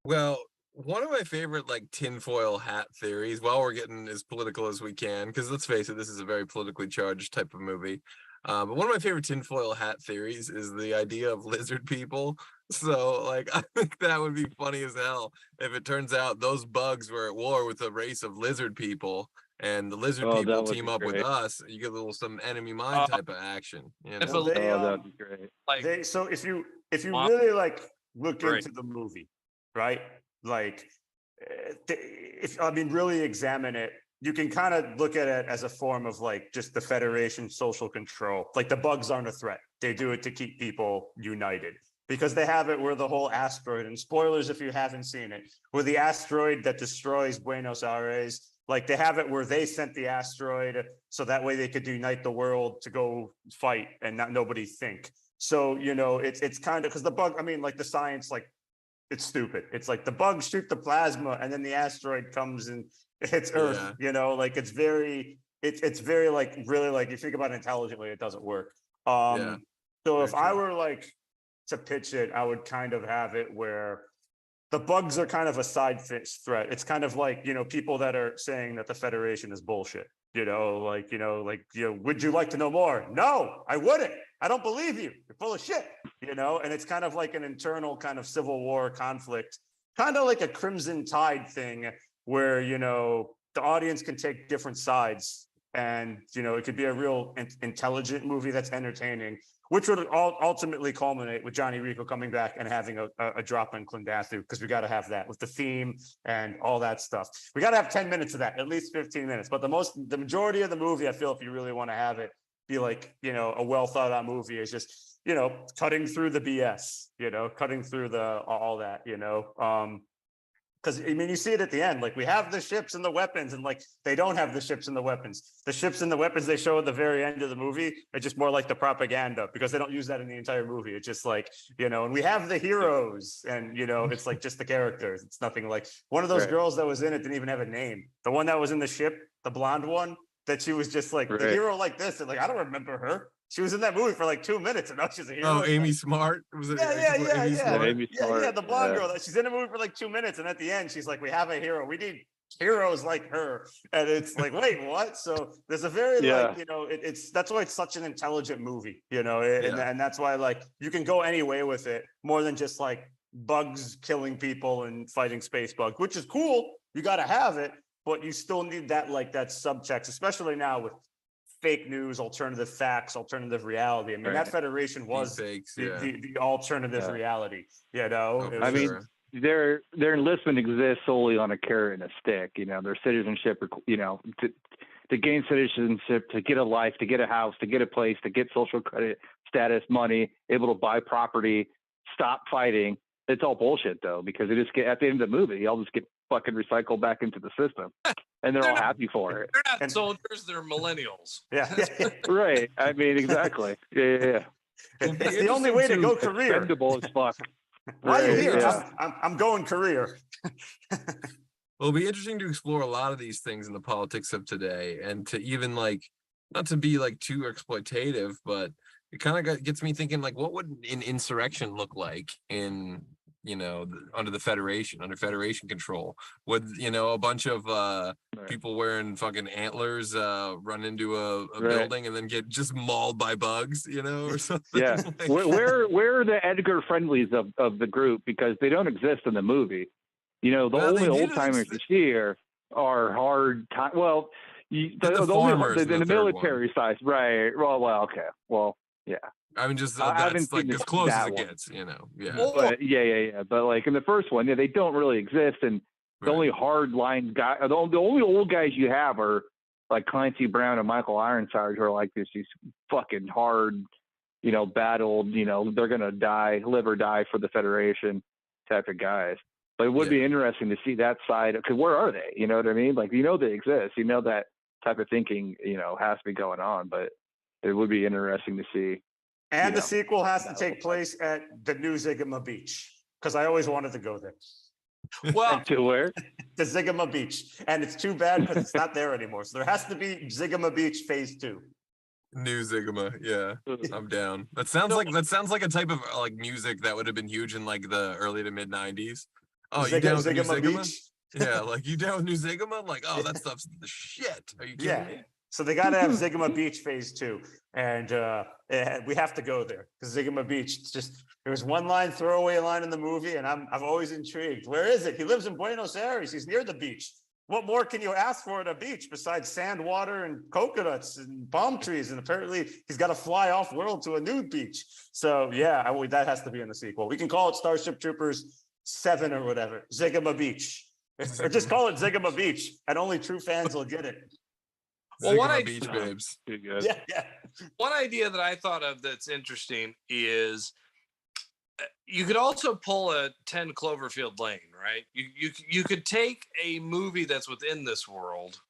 Well, one of my favorite like tinfoil hat theories, while we're getting as political as we can, because let's face it, this is a very politically charged type of movie. But one of my favorite tinfoil hat theories is the idea of lizard people. So, like, I think that would be funny as hell if it turns out those bugs were at war with a race of lizard people, and the lizard people team up with us. You get a little some enemy mine type of action. You know? That'd be great. So if you really like look into the movie, right? Like, really examine it, you can kind of look at it as a form of like just the Federation social control. Like the bugs aren't a threat. They do it to keep people united because they have it where the whole asteroid, and spoilers if you haven't seen it, where the asteroid that destroys Buenos Aires, like they have it where they sent the asteroid so that way they could unite the world to go fight and not nobody think. So, you know, it's kind of, because the bug, I mean, like the science, like it's stupid. It's like the bugs shoot the plasma and then the asteroid comes and hits Earth, you know, like it's very like really, like you think about it intelligently, it doesn't work. So if I were like to pitch it, I would kind of have it where the bugs are kind of a side threat. It's kind of like, you know, people that are saying that the Federation is bullshit, you know, would you like to know more? No, I wouldn't. I don't believe you. You're full of shit, you know? And it's kind of like an internal kind of civil war conflict, kind of like a Crimson Tide thing where, you know, the audience can take different sides and, you know, it could be a real intelligent movie that's entertaining, which would ultimately culminate with Johnny Rico coming back and having a drop on Clindathu, because we got to have that with the theme and all that stuff. We got to have 10 minutes of that, at least 15 minutes. But the majority of the movie, I feel, if you really want to have it be like, you know, a well thought out movie, is just, you know, cutting through the BS, you know, cutting through all that, you know, because I mean, you see it at the end, like we have the ships and the weapons, and like they don't have the ships and the weapons. The ships and the weapons they show at the very end of the movie are just more like the propaganda, because they don't use that in the entire movie. It's just like, you know, and we have the heroes, and you know, it's like just the characters. It's nothing like one of those girls that was in it didn't even have a name. The one that was in the ship, the blonde one, that she was just like the hero like this, and like I don't remember her. She was in that movie for like 2 minutes, and now she's a hero. Oh, Amy Smart. Was it? Yeah, the blonde girl. She's in the movie for like 2 minutes, and at the end, she's like, "We have a hero. We need heroes like her. And it's like, wait, what? So there's a very like, it's that's why it's such an intelligent movie, and that's why like you can go any way with it more than just like bugs killing people and fighting space bugs, which is cool. You got to have it, but you still need that like that subtext, especially now with fake news, alternative facts, alternative reality. I mean, that Federation was the alternative reality, I mean, their enlistment exists solely on a carrot and a stick. Their citizenship, to gain citizenship, to get a life, to get a house, to get a place, to get social credit, status, money, able to buy property, stop fighting. It's all bullshit though, because they just get at the end of the movie, they'll just get fucking recycled back into the system, and they're all happy for it. They're not soldiers; they're millennials. Yeah. Right. I mean, exactly. Yeah. It's the only way to go career. Expendable as fuck. Why are you here? I'm going career. Well, it'll be interesting to explore a lot of these things in the politics of today, and to even like, not to be like too exploitative, but it kind of gets me thinking like, what would an insurrection look like in, under the Federation, under Federation control? Would, a bunch of people wearing fucking antlers run into a building and then get just mauled by bugs, or something? Yeah. Where are the Edgar Friendlies of the group? Because they don't exist in the movie. The only old timers you see are hard time. Well, the military side, right? Well, okay. Well, yeah. I mean, just that's like as close as it gets, Yeah. But yeah. But like in the first one, they don't really exist, and the only hard line guy, the only old guys you have are like Clancy Brown and Michael Ironside, who are like these fucking hard, battled, they're gonna live or die for the Federation type of guys. But it would be interesting to see that side, because where are they? You know what I mean? Like, they exist. That type of thinking, has to be going on. But it would be interesting to see. And the sequel has to take place at the new Zigama Beach, because I always wanted to go there. Well, to where? The Zigama Beach. And it's too bad because it's not there anymore. So there has to be Zigama Beach Phase 2. New Zigama, yeah, I'm down. That sounds like a type of like music that would have been huge in like the early to mid 90s. Oh, you down with New Zigama? Beach? Yeah, like you down with New Zigama? Like, oh, that stuff's the shit. Are you kidding me? So they got to have Zigama Beach Phase 2, and we have to go there because Zigama Beach. It's just there was one throwaway line in the movie, and I'm always intrigued. Where is it? He lives in Buenos Aires. He's near the beach. What more can you ask for at a beach besides sand, water, and coconuts and palm trees? And apparently, he's got to fly off world to a nude beach. So that has to be in the sequel. We can call it Starship Troopers 7 or whatever. Zigama Beach, or just call it Zigama Beach, and only true fans will get it. Well, Beach Babes. Yeah. One idea that I thought of that's interesting is you could also pull a 10 Cloverfield Lane, right? You could take a movie that's within this world,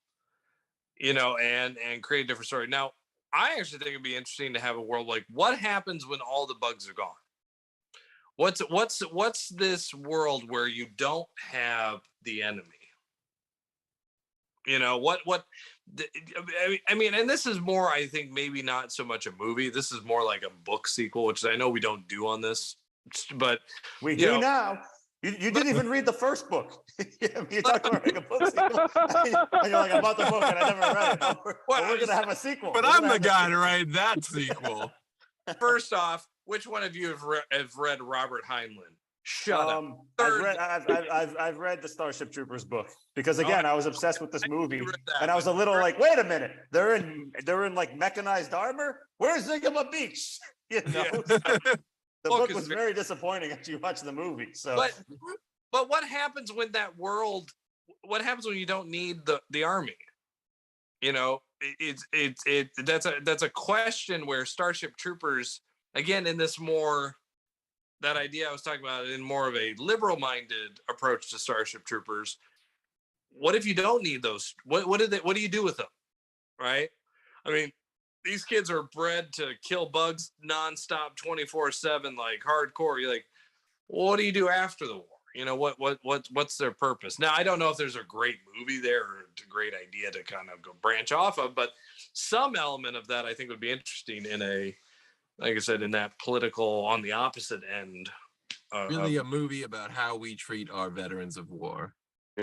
and create a different story. Now, I actually think it'd be interesting to have a world like, what happens when all the bugs are gone? What's this world where you don't have the enemy? I mean, and this is more, I think, maybe not so much a movie. This is more like a book sequel, which I know we don't do on this, but we do now. You didn't even read the first book. You're talking about like a book sequel. You're like, I bought the book and I never read it. We're going to have a sequel. But I'm the guy to write that sequel. First off, which one of you have read Robert Heinlein? Shut up. I've read the Starship Troopers book because again, I was obsessed with this movie, and I was a little like, wait a minute, they're in like mechanized armor. Where's Zigama Beach? The book was very disappointing after you watch the movie. So, but what happens when that world? What happens when you don't need the army? That's a question where Starship Troopers, again, in this more. That idea I was talking about in more of a liberal-minded approach to Starship Troopers. What if you don't need those? What do you do with them? Right? I mean, these kids are bred to kill bugs nonstop, 24/7, like hardcore. You're like, what do you do after the war? What's their purpose? Now, I don't know if there's a great movie there or a great idea to kind of go branch off of, but some element of that I think would be interesting in a, like I said, in that political on the opposite end. Really a movie about how we treat our veterans of war.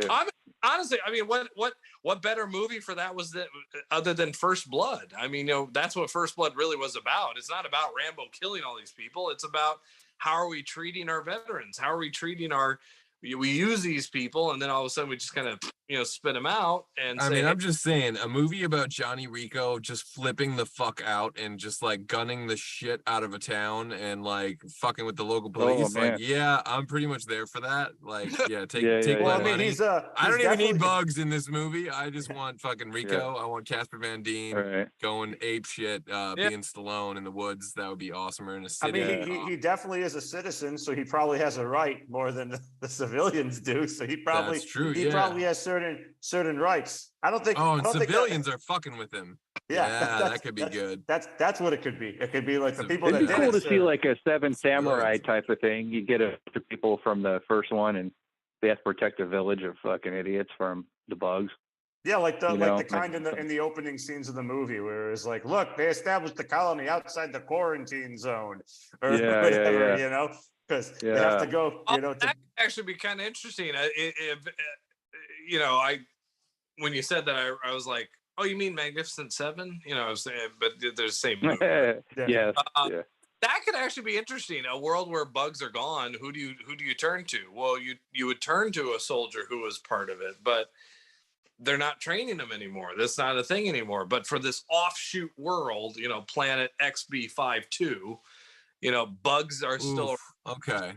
I mean, honestly, I mean, what better movie for that was that other than First Blood? I mean, that's what First Blood really was about. It's not about Rambo killing all these people. It's about how are we treating our veterans? How are we treating we use these people, and then all of a sudden we just kind of spit them out and I mean, I'm just saying, a movie about Johnny Rico just flipping the fuck out and just like gunning the shit out of a town and like fucking with the local police. Like, yeah, I'm pretty much there for that. Like, yeah, take my money. I don't even need bugs in this movie. I just want fucking Rico. I want Casper Van Dien going ape shit, being Stallone in the woods. That would be awesome. Or in a city. I mean, he definitely is a citizen, so he probably has a right more than the civilians do. So he probably probably has certain rights. I don't think. Oh, and civilians are fucking with him. Yeah, that could be good. That's what it could be. It could be like the people that did it. It'd be cool to see like a Seven Samurai type of thing. You get a people from the first one, and they have to protect a village of fucking idiots from the bugs. Yeah, like the kind in the opening scenes of the movie where it's like, look, they established the colony outside the quarantine zone, or whatever, because they have to go. That could actually be kind of interesting. When you said that, I was like, oh, you mean Magnificent Seven? I was saying, but they're the same movie. Yes. That could actually be interesting. A world where bugs are gone. Who do you turn to? Well, you would turn to a soldier who was part of it, but they're not training them anymore. That's not a thing anymore. But for this offshoot world, Planet XB52, bugs are still okay.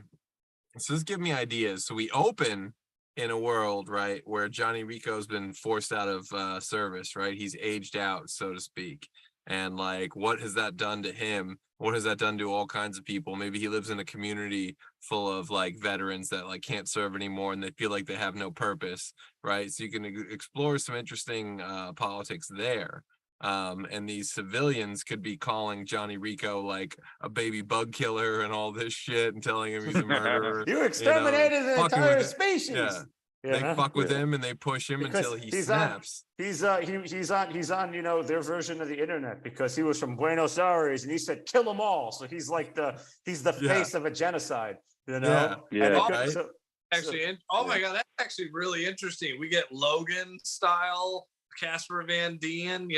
So this give me ideas. So we open in a world, right, where Johnny Rico's been forced out of service, right? He's aged out, so to speak. And like, what has that done to him? What has that done to all kinds of people? Maybe he lives in a community full of like veterans that like can't serve anymore and they feel like they have no purpose, right? So you can explore some interesting politics there. And these civilians could be calling Johnny Rico like a baby bug killer and all this shit and telling him he's a murderer. You exterminated an entire species. Yeah. They fuck with him and they push him until he snaps. He's on their version of the internet because he was from Buenos Aires and he said kill them all. So he's like the face of a genocide. Actually, oh my god, that's actually really interesting. We get Logan style Casper Van Dien,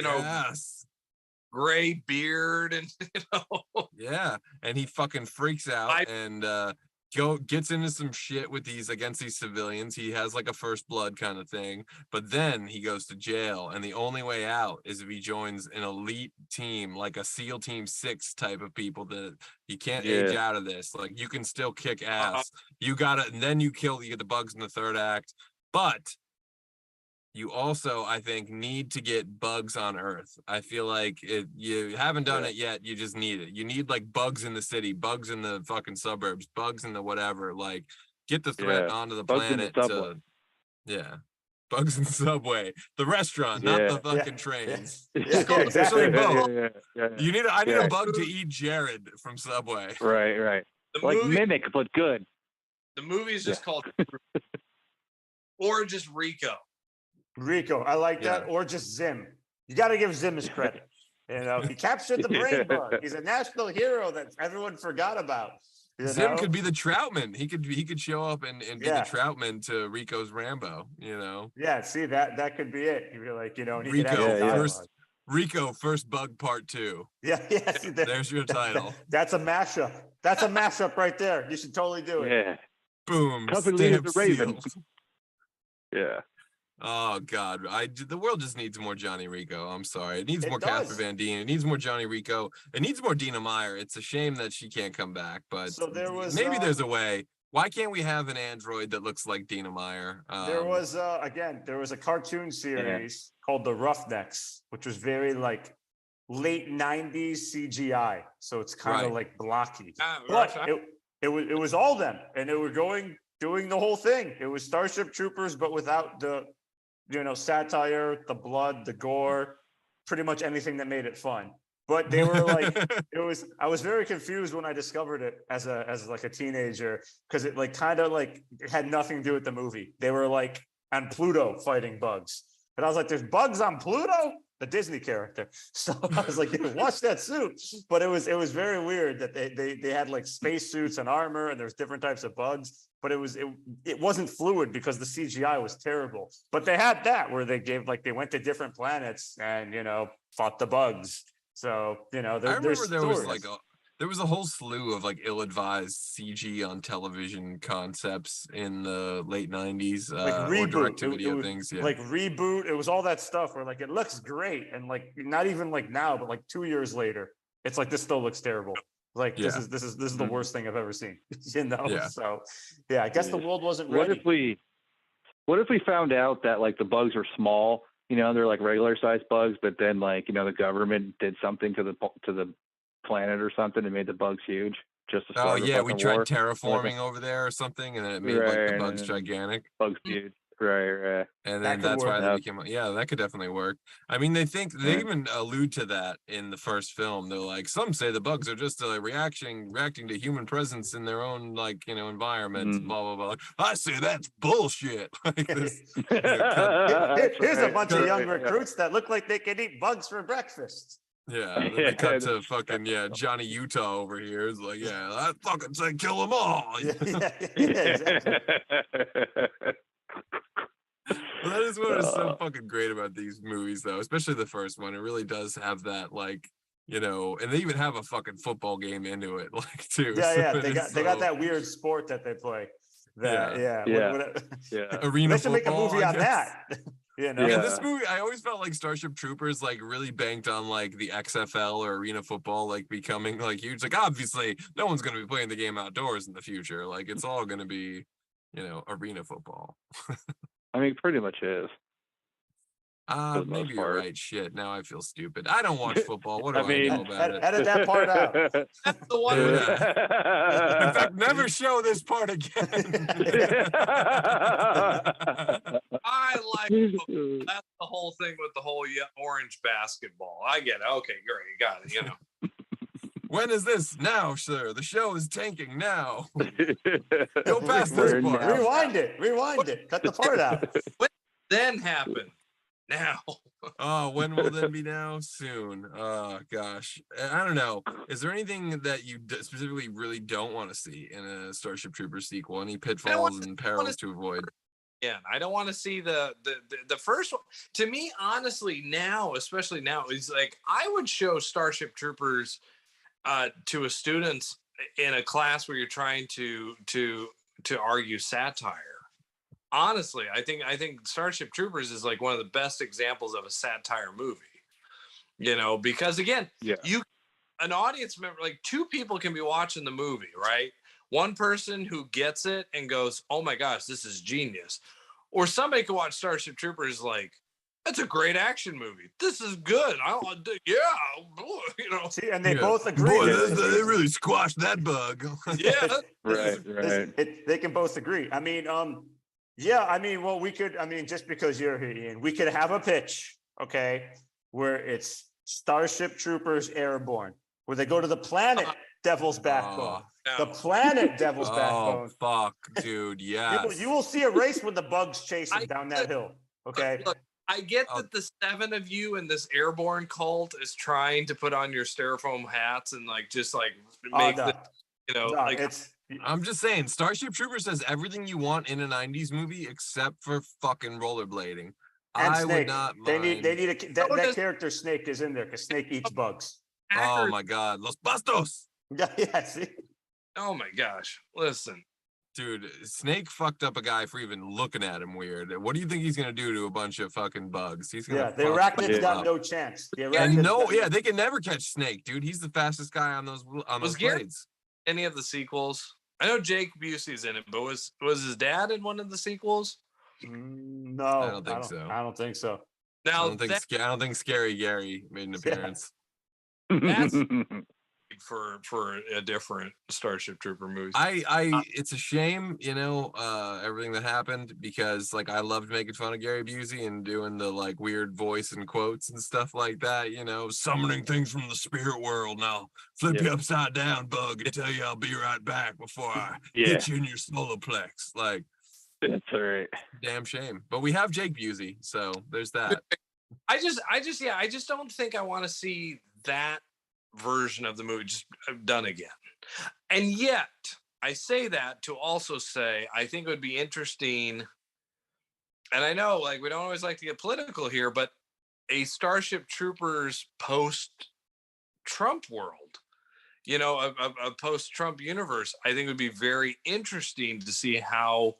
gray beard, and and he fucking freaks out and gets into some shit with against these civilians. He has like a First Blood kind of thing, but then he goes to jail, and the only way out is if he joins an elite team, like a SEAL Team 6 type of people that you can't age out of this. Like you can still kick ass. You gotta, and then you get the bugs in the third act, but you also, I think, need to get bugs on Earth. I feel like you haven't done it yet. You just need it. You need like bugs in the city, bugs in the fucking suburbs, bugs in the whatever. Like, get the threat onto the planet. Bugs in the subway, the restaurant, not the fucking trains. Exactly. I need a bug to eat Jared from Subway. Right. Mimic, but good. The movie is just called, or just Rico. I like that, or just Zim. You got to give Zim his credit. He captured the brain bug. He's a national hero that everyone forgot about. Zim could be the Troutman. He could show up and be the Troutman to Rico's Rambo. Yeah, see that could be it. You're like, Rico First Bug Part 2. Yeah. See, there's your title. That's a mashup. That's a mashup right there. You should totally do it. Yeah. Boom. Company the Raven. Yeah. Oh God, the world just needs more Johnny Rico. I'm sorry, it needs more Casper Van Dien. It needs more Johnny Rico. It needs more Dina Meyer. It's a shame that she can't come back, but maybe there's a way. Why can't we have an android that looks like Dina Meyer? There was a cartoon series called The Roughnecks, which was very like late '90s CGI, so it's kind of like blocky. But it was all them, and they were doing the whole thing. It was Starship Troopers, but without the satire, the blood, the gore, pretty much anything that made it fun. But they were like, I was very confused when I discovered it as like a teenager, because it like kind of like it had nothing to do with the movie. They were like on Pluto fighting bugs. And I was like, there's bugs on Pluto? a Disney character. So I was like, yeah, watch that suit. But it was very weird that they had like space suits and armor, and there's different types of bugs. But it wasn't fluid because the CGI was terrible. But they had that where they went to different planets and fought the bugs. So I remember there was a whole slew of like ill-advised CG on television concepts in the late 90s, like or Reboot. direct-to-video things. Yeah. Like Reboot, it was all that stuff where like it looks great, and like not even like now, but like 2 years later, it's like this still looks terrible. Like this is the worst thing I've ever seen. Yeah. So yeah, I guess the world wasn't ready. What if we found out that like the bugs are small? They're like regular sized bugs, but then like the government did something to the planet or something and made the bugs huge. Just to start we tried terraforming over there or something, and then it made like the bugs gigantic. Bugs huge. Right. And then that's why they became. Yeah, that could definitely work. I mean, they even allude to that in the first film. They're like, some say the bugs are just reacting to human presence in their own environments. Blah blah blah. I say that's bullshit. Like this, here's a bunch of young recruits that look like they can eat bugs for breakfast. Yeah, they cut to fucking Johnny Utah over here. It's like, I fucking say kill them all. Exactly. Well, that is what is so fucking great about these movies, though, especially the first one. It really does have that, and they even have a fucking football game into it, too. Yeah, they got that weird sport that they play. Arena they should make a movie on that. This movie, I always felt like Starship Troopers really banked on the XFL or arena football becoming huge. Obviously, no one's gonna be playing the game outdoors in the future. It's all gonna be, arena football. I mean, pretty much is. Maybe you're right. Shit. Now I feel stupid. I don't watch football. What do I know about it? Edit that part out. That's the one. In fact, never show this part again. I like football. That's the whole thing with the whole orange basketball. I get it. Okay, great. Got it. When is this? Now, sir. The show is tanking now. Go past this part. Rewind it. Cut the part out. When then happen? Now. Oh, when will then be now? Soon. Oh, gosh. I don't know. Is there anything that you specifically really don't want to see in a Starship Troopers sequel? Any pitfalls and perils to avoid? Yeah, I don't want to see the first one. To me, honestly, now, especially now, is I would show Starship Troopers to a students in a class where you're trying to argue satire. Honestly, I think Starship Troopers is one of the best examples of a satire movie. Because again, an audience member, two people can be watching the movie, right? One person who gets it and goes, "Oh my gosh, this is genius," or somebody can watch Starship Troopers that's a great action movie. This is good. See, and they both agree. Boy, they really squashed that bug. Yeah, right. They can both agree. I mean, well, we could. I mean, just because you're here, Ian, we could have a pitch, okay, where it's Starship Troopers Airborne, where they go to the planet Devil's Backbone. The planet Devil's Backbone. Oh, fuck, dude, yes. You will see a race with the bugs chasing down that hill, okay? Look, I get that the 7 of you in this airborne cult is trying to put on your styrofoam hats and make I'm just saying, Starship Troopers has everything you want in a 90s movie except for fucking rollerblading. And I Snake. would not mind. They need that character Snake is in there because Snake eats bugs. Oh my god, Los Bastos! Yeah, see? Oh my gosh, listen. Dude, Snake fucked up a guy for even looking at him weird. What do you think he's gonna do to a bunch of fucking bugs? He's gonna the arachnids got no chance. They can never catch Snake, dude. He's the fastest guy on those blades. Any of the sequels? I know Jake Busey's in it, but was his dad in one of the sequels? No, I don't think so. I don't think so. Now, I don't think Scary Gary made an appearance. That's for a different Starship Trooper movie. It's a shame, everything that happened, because I loved making fun of Gary Busey and doing the weird voice and quotes and stuff like that, summoning things from the spirit world. Now flip you upside down, bug, and tell you I'll be right back before I hit you in your solar plex. That's all right. Damn shame. But we have Jake Busey, so there's that. I just don't think I want to see that version of the movie just done again. And yet, I say that to also say I think it would be interesting. And I know, like, we don't always like to get political here, but a Starship Troopers post-Trump world, you know, a post-Trump universe, I think would be very interesting to see how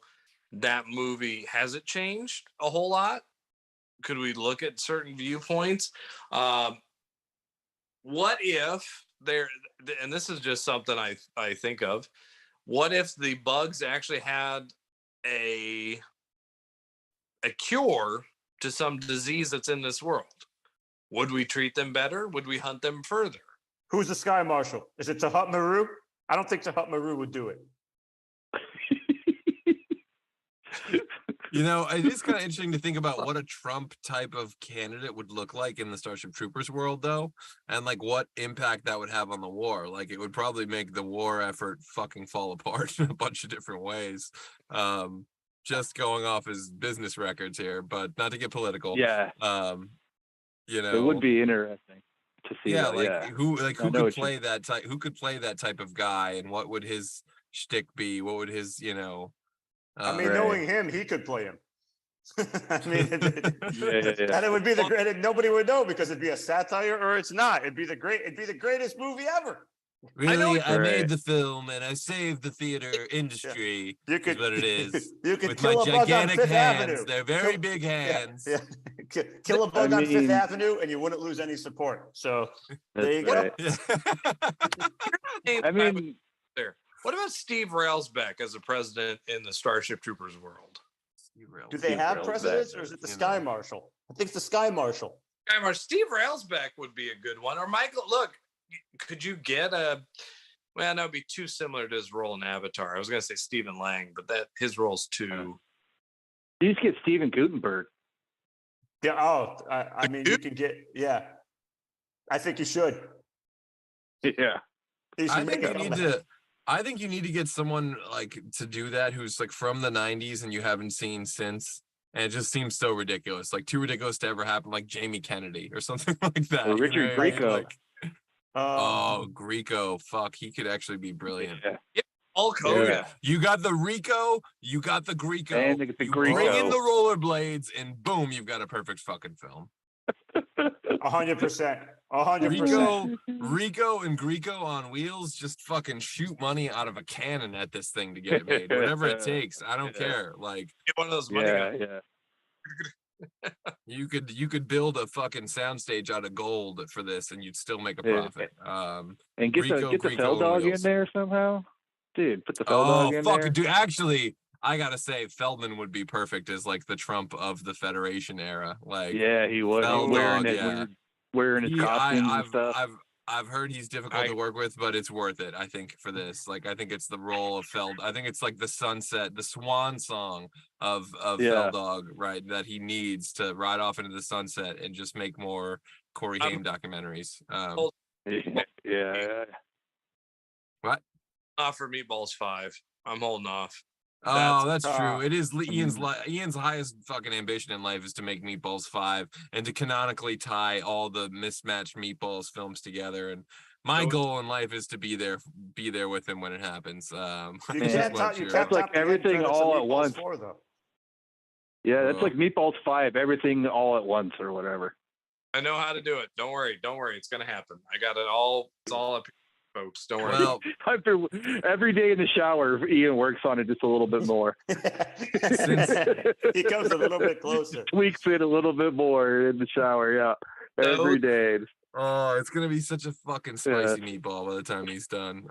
that movie, has it changed a whole lot? Could we look at certain viewpoints? What if there, and this is just something I think of, what if the bugs actually had a cure to some disease that's in this world? Would we treat them better? Would we hunt them further? Who's the Sky Marshal? Is it Tahat Maru? I don't think Tahat Maru would do it. You know, it is kind of interesting to think about what a Trump type of candidate would look like in the Starship Troopers world, though, and like what impact that would have on the war. Like, it would probably make the war effort fucking fall apart in a bunch of different ways. Just going off his business records here, but not to get political. Yeah. You know, It would be interesting to see. Yeah, that, like yeah. who could play that type? Who could play that type of guy, and what would his shtick be? What would his, you know? I mean, knowing him, he could play him. I mean, yeah. and it would be the great. Nobody would know because it'd be a satire or it's not. It'd be the greatest movie ever. Really, I made the film and I saved the theater industry. You could, is what it is. You could with kill my a bug on gigantic Fifth hands. Avenue. They're very big hands. Yeah. Kill a bug on Fifth Avenue, and you wouldn't lose any support. So there you go. I mean, there. What about Steve Railsback as a president in the Starship Troopers world? Do they have presidents, or is it the Sky Marshal? I think it's the Sky Marshal. Steve Railsback would be a good one. Or Michael, look, could you get a? Well, that would be too similar to his role in Avatar. I was going to say Stephen Lang, but his role's too. You just get Steven Gutenberg. Yeah. Oh, I mean, you can get. Yeah, I think you should. Yeah. I think you need to get someone like to do that who's like from the 90s and you haven't seen since. And it just seems so ridiculous, like too ridiculous to ever happen, like Jamie Kennedy or something like that. Or Richard Grieco. Grieco. Fuck, he could actually be brilliant. Yeah. Hulk Hogan. Yeah. You got the Rico, you got the Grieco. And the Grieco. Bring in the rollerblades and boom, you've got a perfect fucking film. 100%. 100%. Rico and Grieco on wheels just fucking shoot money out of a cannon at this thing to get it made. Whatever it takes. I don't care. Like, get one of those money guys. You could build a fucking soundstage out of gold for this and you'd still make a profit. And get the Fell Dog in there somehow. Dude, put the Fell Dog in there. Dude, actually, I gotta say, Feldman would be perfect as like the Trump of the Federation era. Like, yeah, he was wearing his costumes and stuff. I've heard he's difficult to work with, but it's worth it. I think for this, like, I think it's the role of I think it's like the sunset, the swan song of Feldog, right? That he needs to ride off into the sunset and just make more Corey Haim documentaries. Yeah. What? For Meatballs 5. I'm holding off. That's true. It is Ian's highest fucking ambition in life is to make Meatballs 5 and to canonically tie all the mismatched Meatballs films together. And my goal in life is to be there with him when it happens. You can't like everything all at once. Yeah, that's like Meatballs 5, everything all at once or whatever. I know how to do it. Don't worry. It's gonna happen. I got it all. It's all up here, folks. Don't worry. Well, every day in the shower, Ian works on it just a little bit more. He comes a little bit closer. Tweaks it a little bit more in the shower, yeah. Every day. Oh, it's gonna be such a fucking spicy meatball by the time he's done.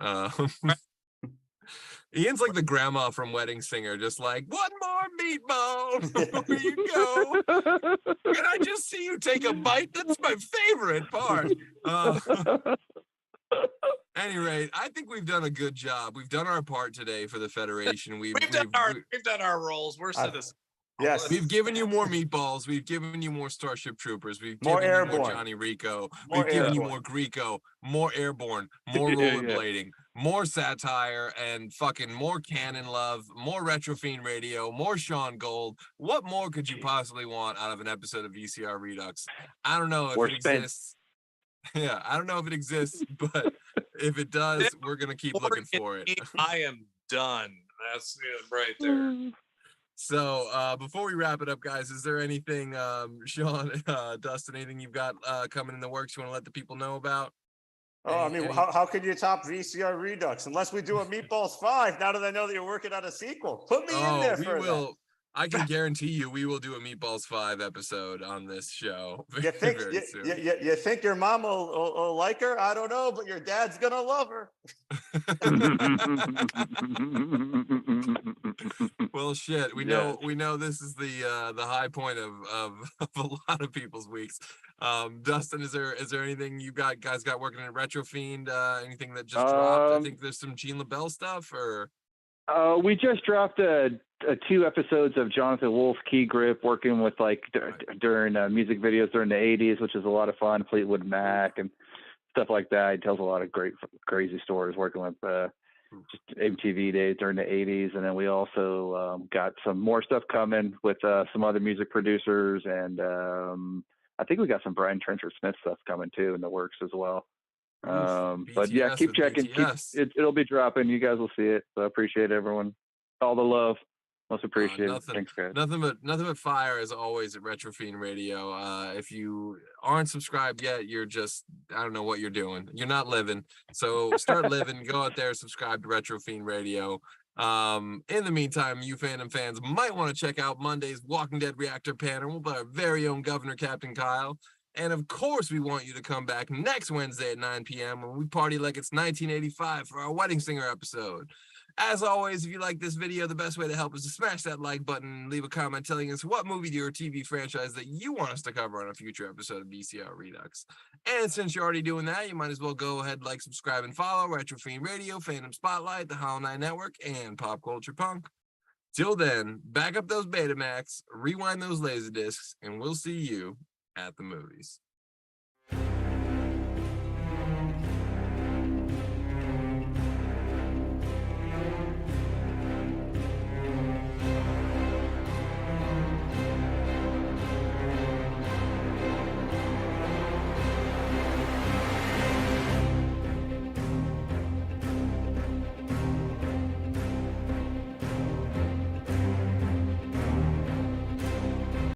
Ian's like the grandma from Wedding Singer, just like, one more meatball. Here you go. Can I just see you take a bite? That's my favorite part. Any rate, I think we've done a good job. We've done our part today for the Federation. We've done our roles. We're citizens. Yes. We've given you more meatballs. We've given you more Starship Troopers. We've More given you airborne. more Johnny Rico. More We've given you airborne. more Greco, more airborne, more Yeah, yeah. rollerblading, more satire, and fucking more canon love, more Retro Fiend Radio, more Shaun Gold. What more could you possibly want out of an episode of VCR Redux? I don't know if We're it spent. exists. Yeah, I don't know if it exists, but if it does, we're gonna keep looking for it. I am done. That's it right there. So before we wrap it up, guys, is there anything, Shaun, Dustin, anything you've got coming in the works you want to let the people know about? Oh, I mean, how could you top VCR Redux unless we do a Meatballs 5? Now that I know that you're working on a sequel, put me in there for that. I can guarantee you we will do a Meatballs 5 episode on this show You think very soon. you think your mom will like her? I don't know, but your dad's gonna love her. Well, shit. We know this is the high point of a lot of people's weeks. Dustin, is there anything you guys got working at Retro Fiend? Anything that just dropped? I think there's some Gene LaBelle stuff, or we just dropped 2 episodes of Jonathan Wolf Key Grip, working with like during music videos during the 80s, which is a lot of fun. Fleetwood Mac and stuff like that. He tells a lot of great, crazy stories working with just MTV days during the 80s. And then we also got some more stuff coming with some other music producers. And I think we got some Brian Trenchard Smith stuff coming too in the works as well. But yeah, keep checking. It'll be dropping. You guys will see it. So I appreciate everyone. All the love. Most appreciated. Thanks, guys. Nothing but fire as always at Retro Fiend Radio. If you aren't subscribed yet, you're just, I don't know what you're doing. You're not living. So start living. Go out there, subscribe to Retro Fiend Radio. In the meantime, you Fandom fans might want to check out Monday's Walking Dead Reactor panel by our very own Governor Captain Kyle. And of course, we want you to come back next Wednesday at 9 p.m. when we party like it's 1985 for our Wedding Singer episode. As always, if you like this video, the best way to help is to smash that like button and leave a comment telling us what movie or TV franchise that you want us to cover on a future episode of VCR Redux. And since you're already doing that, you might as well go ahead, like, subscribe, and follow Retro Fiend Radio, Fandom Spotlite, the Hollow Knight Network, and Pop Culture Punk. Till then, back up those Betamax, rewind those Laserdiscs, and we'll see you at the movies.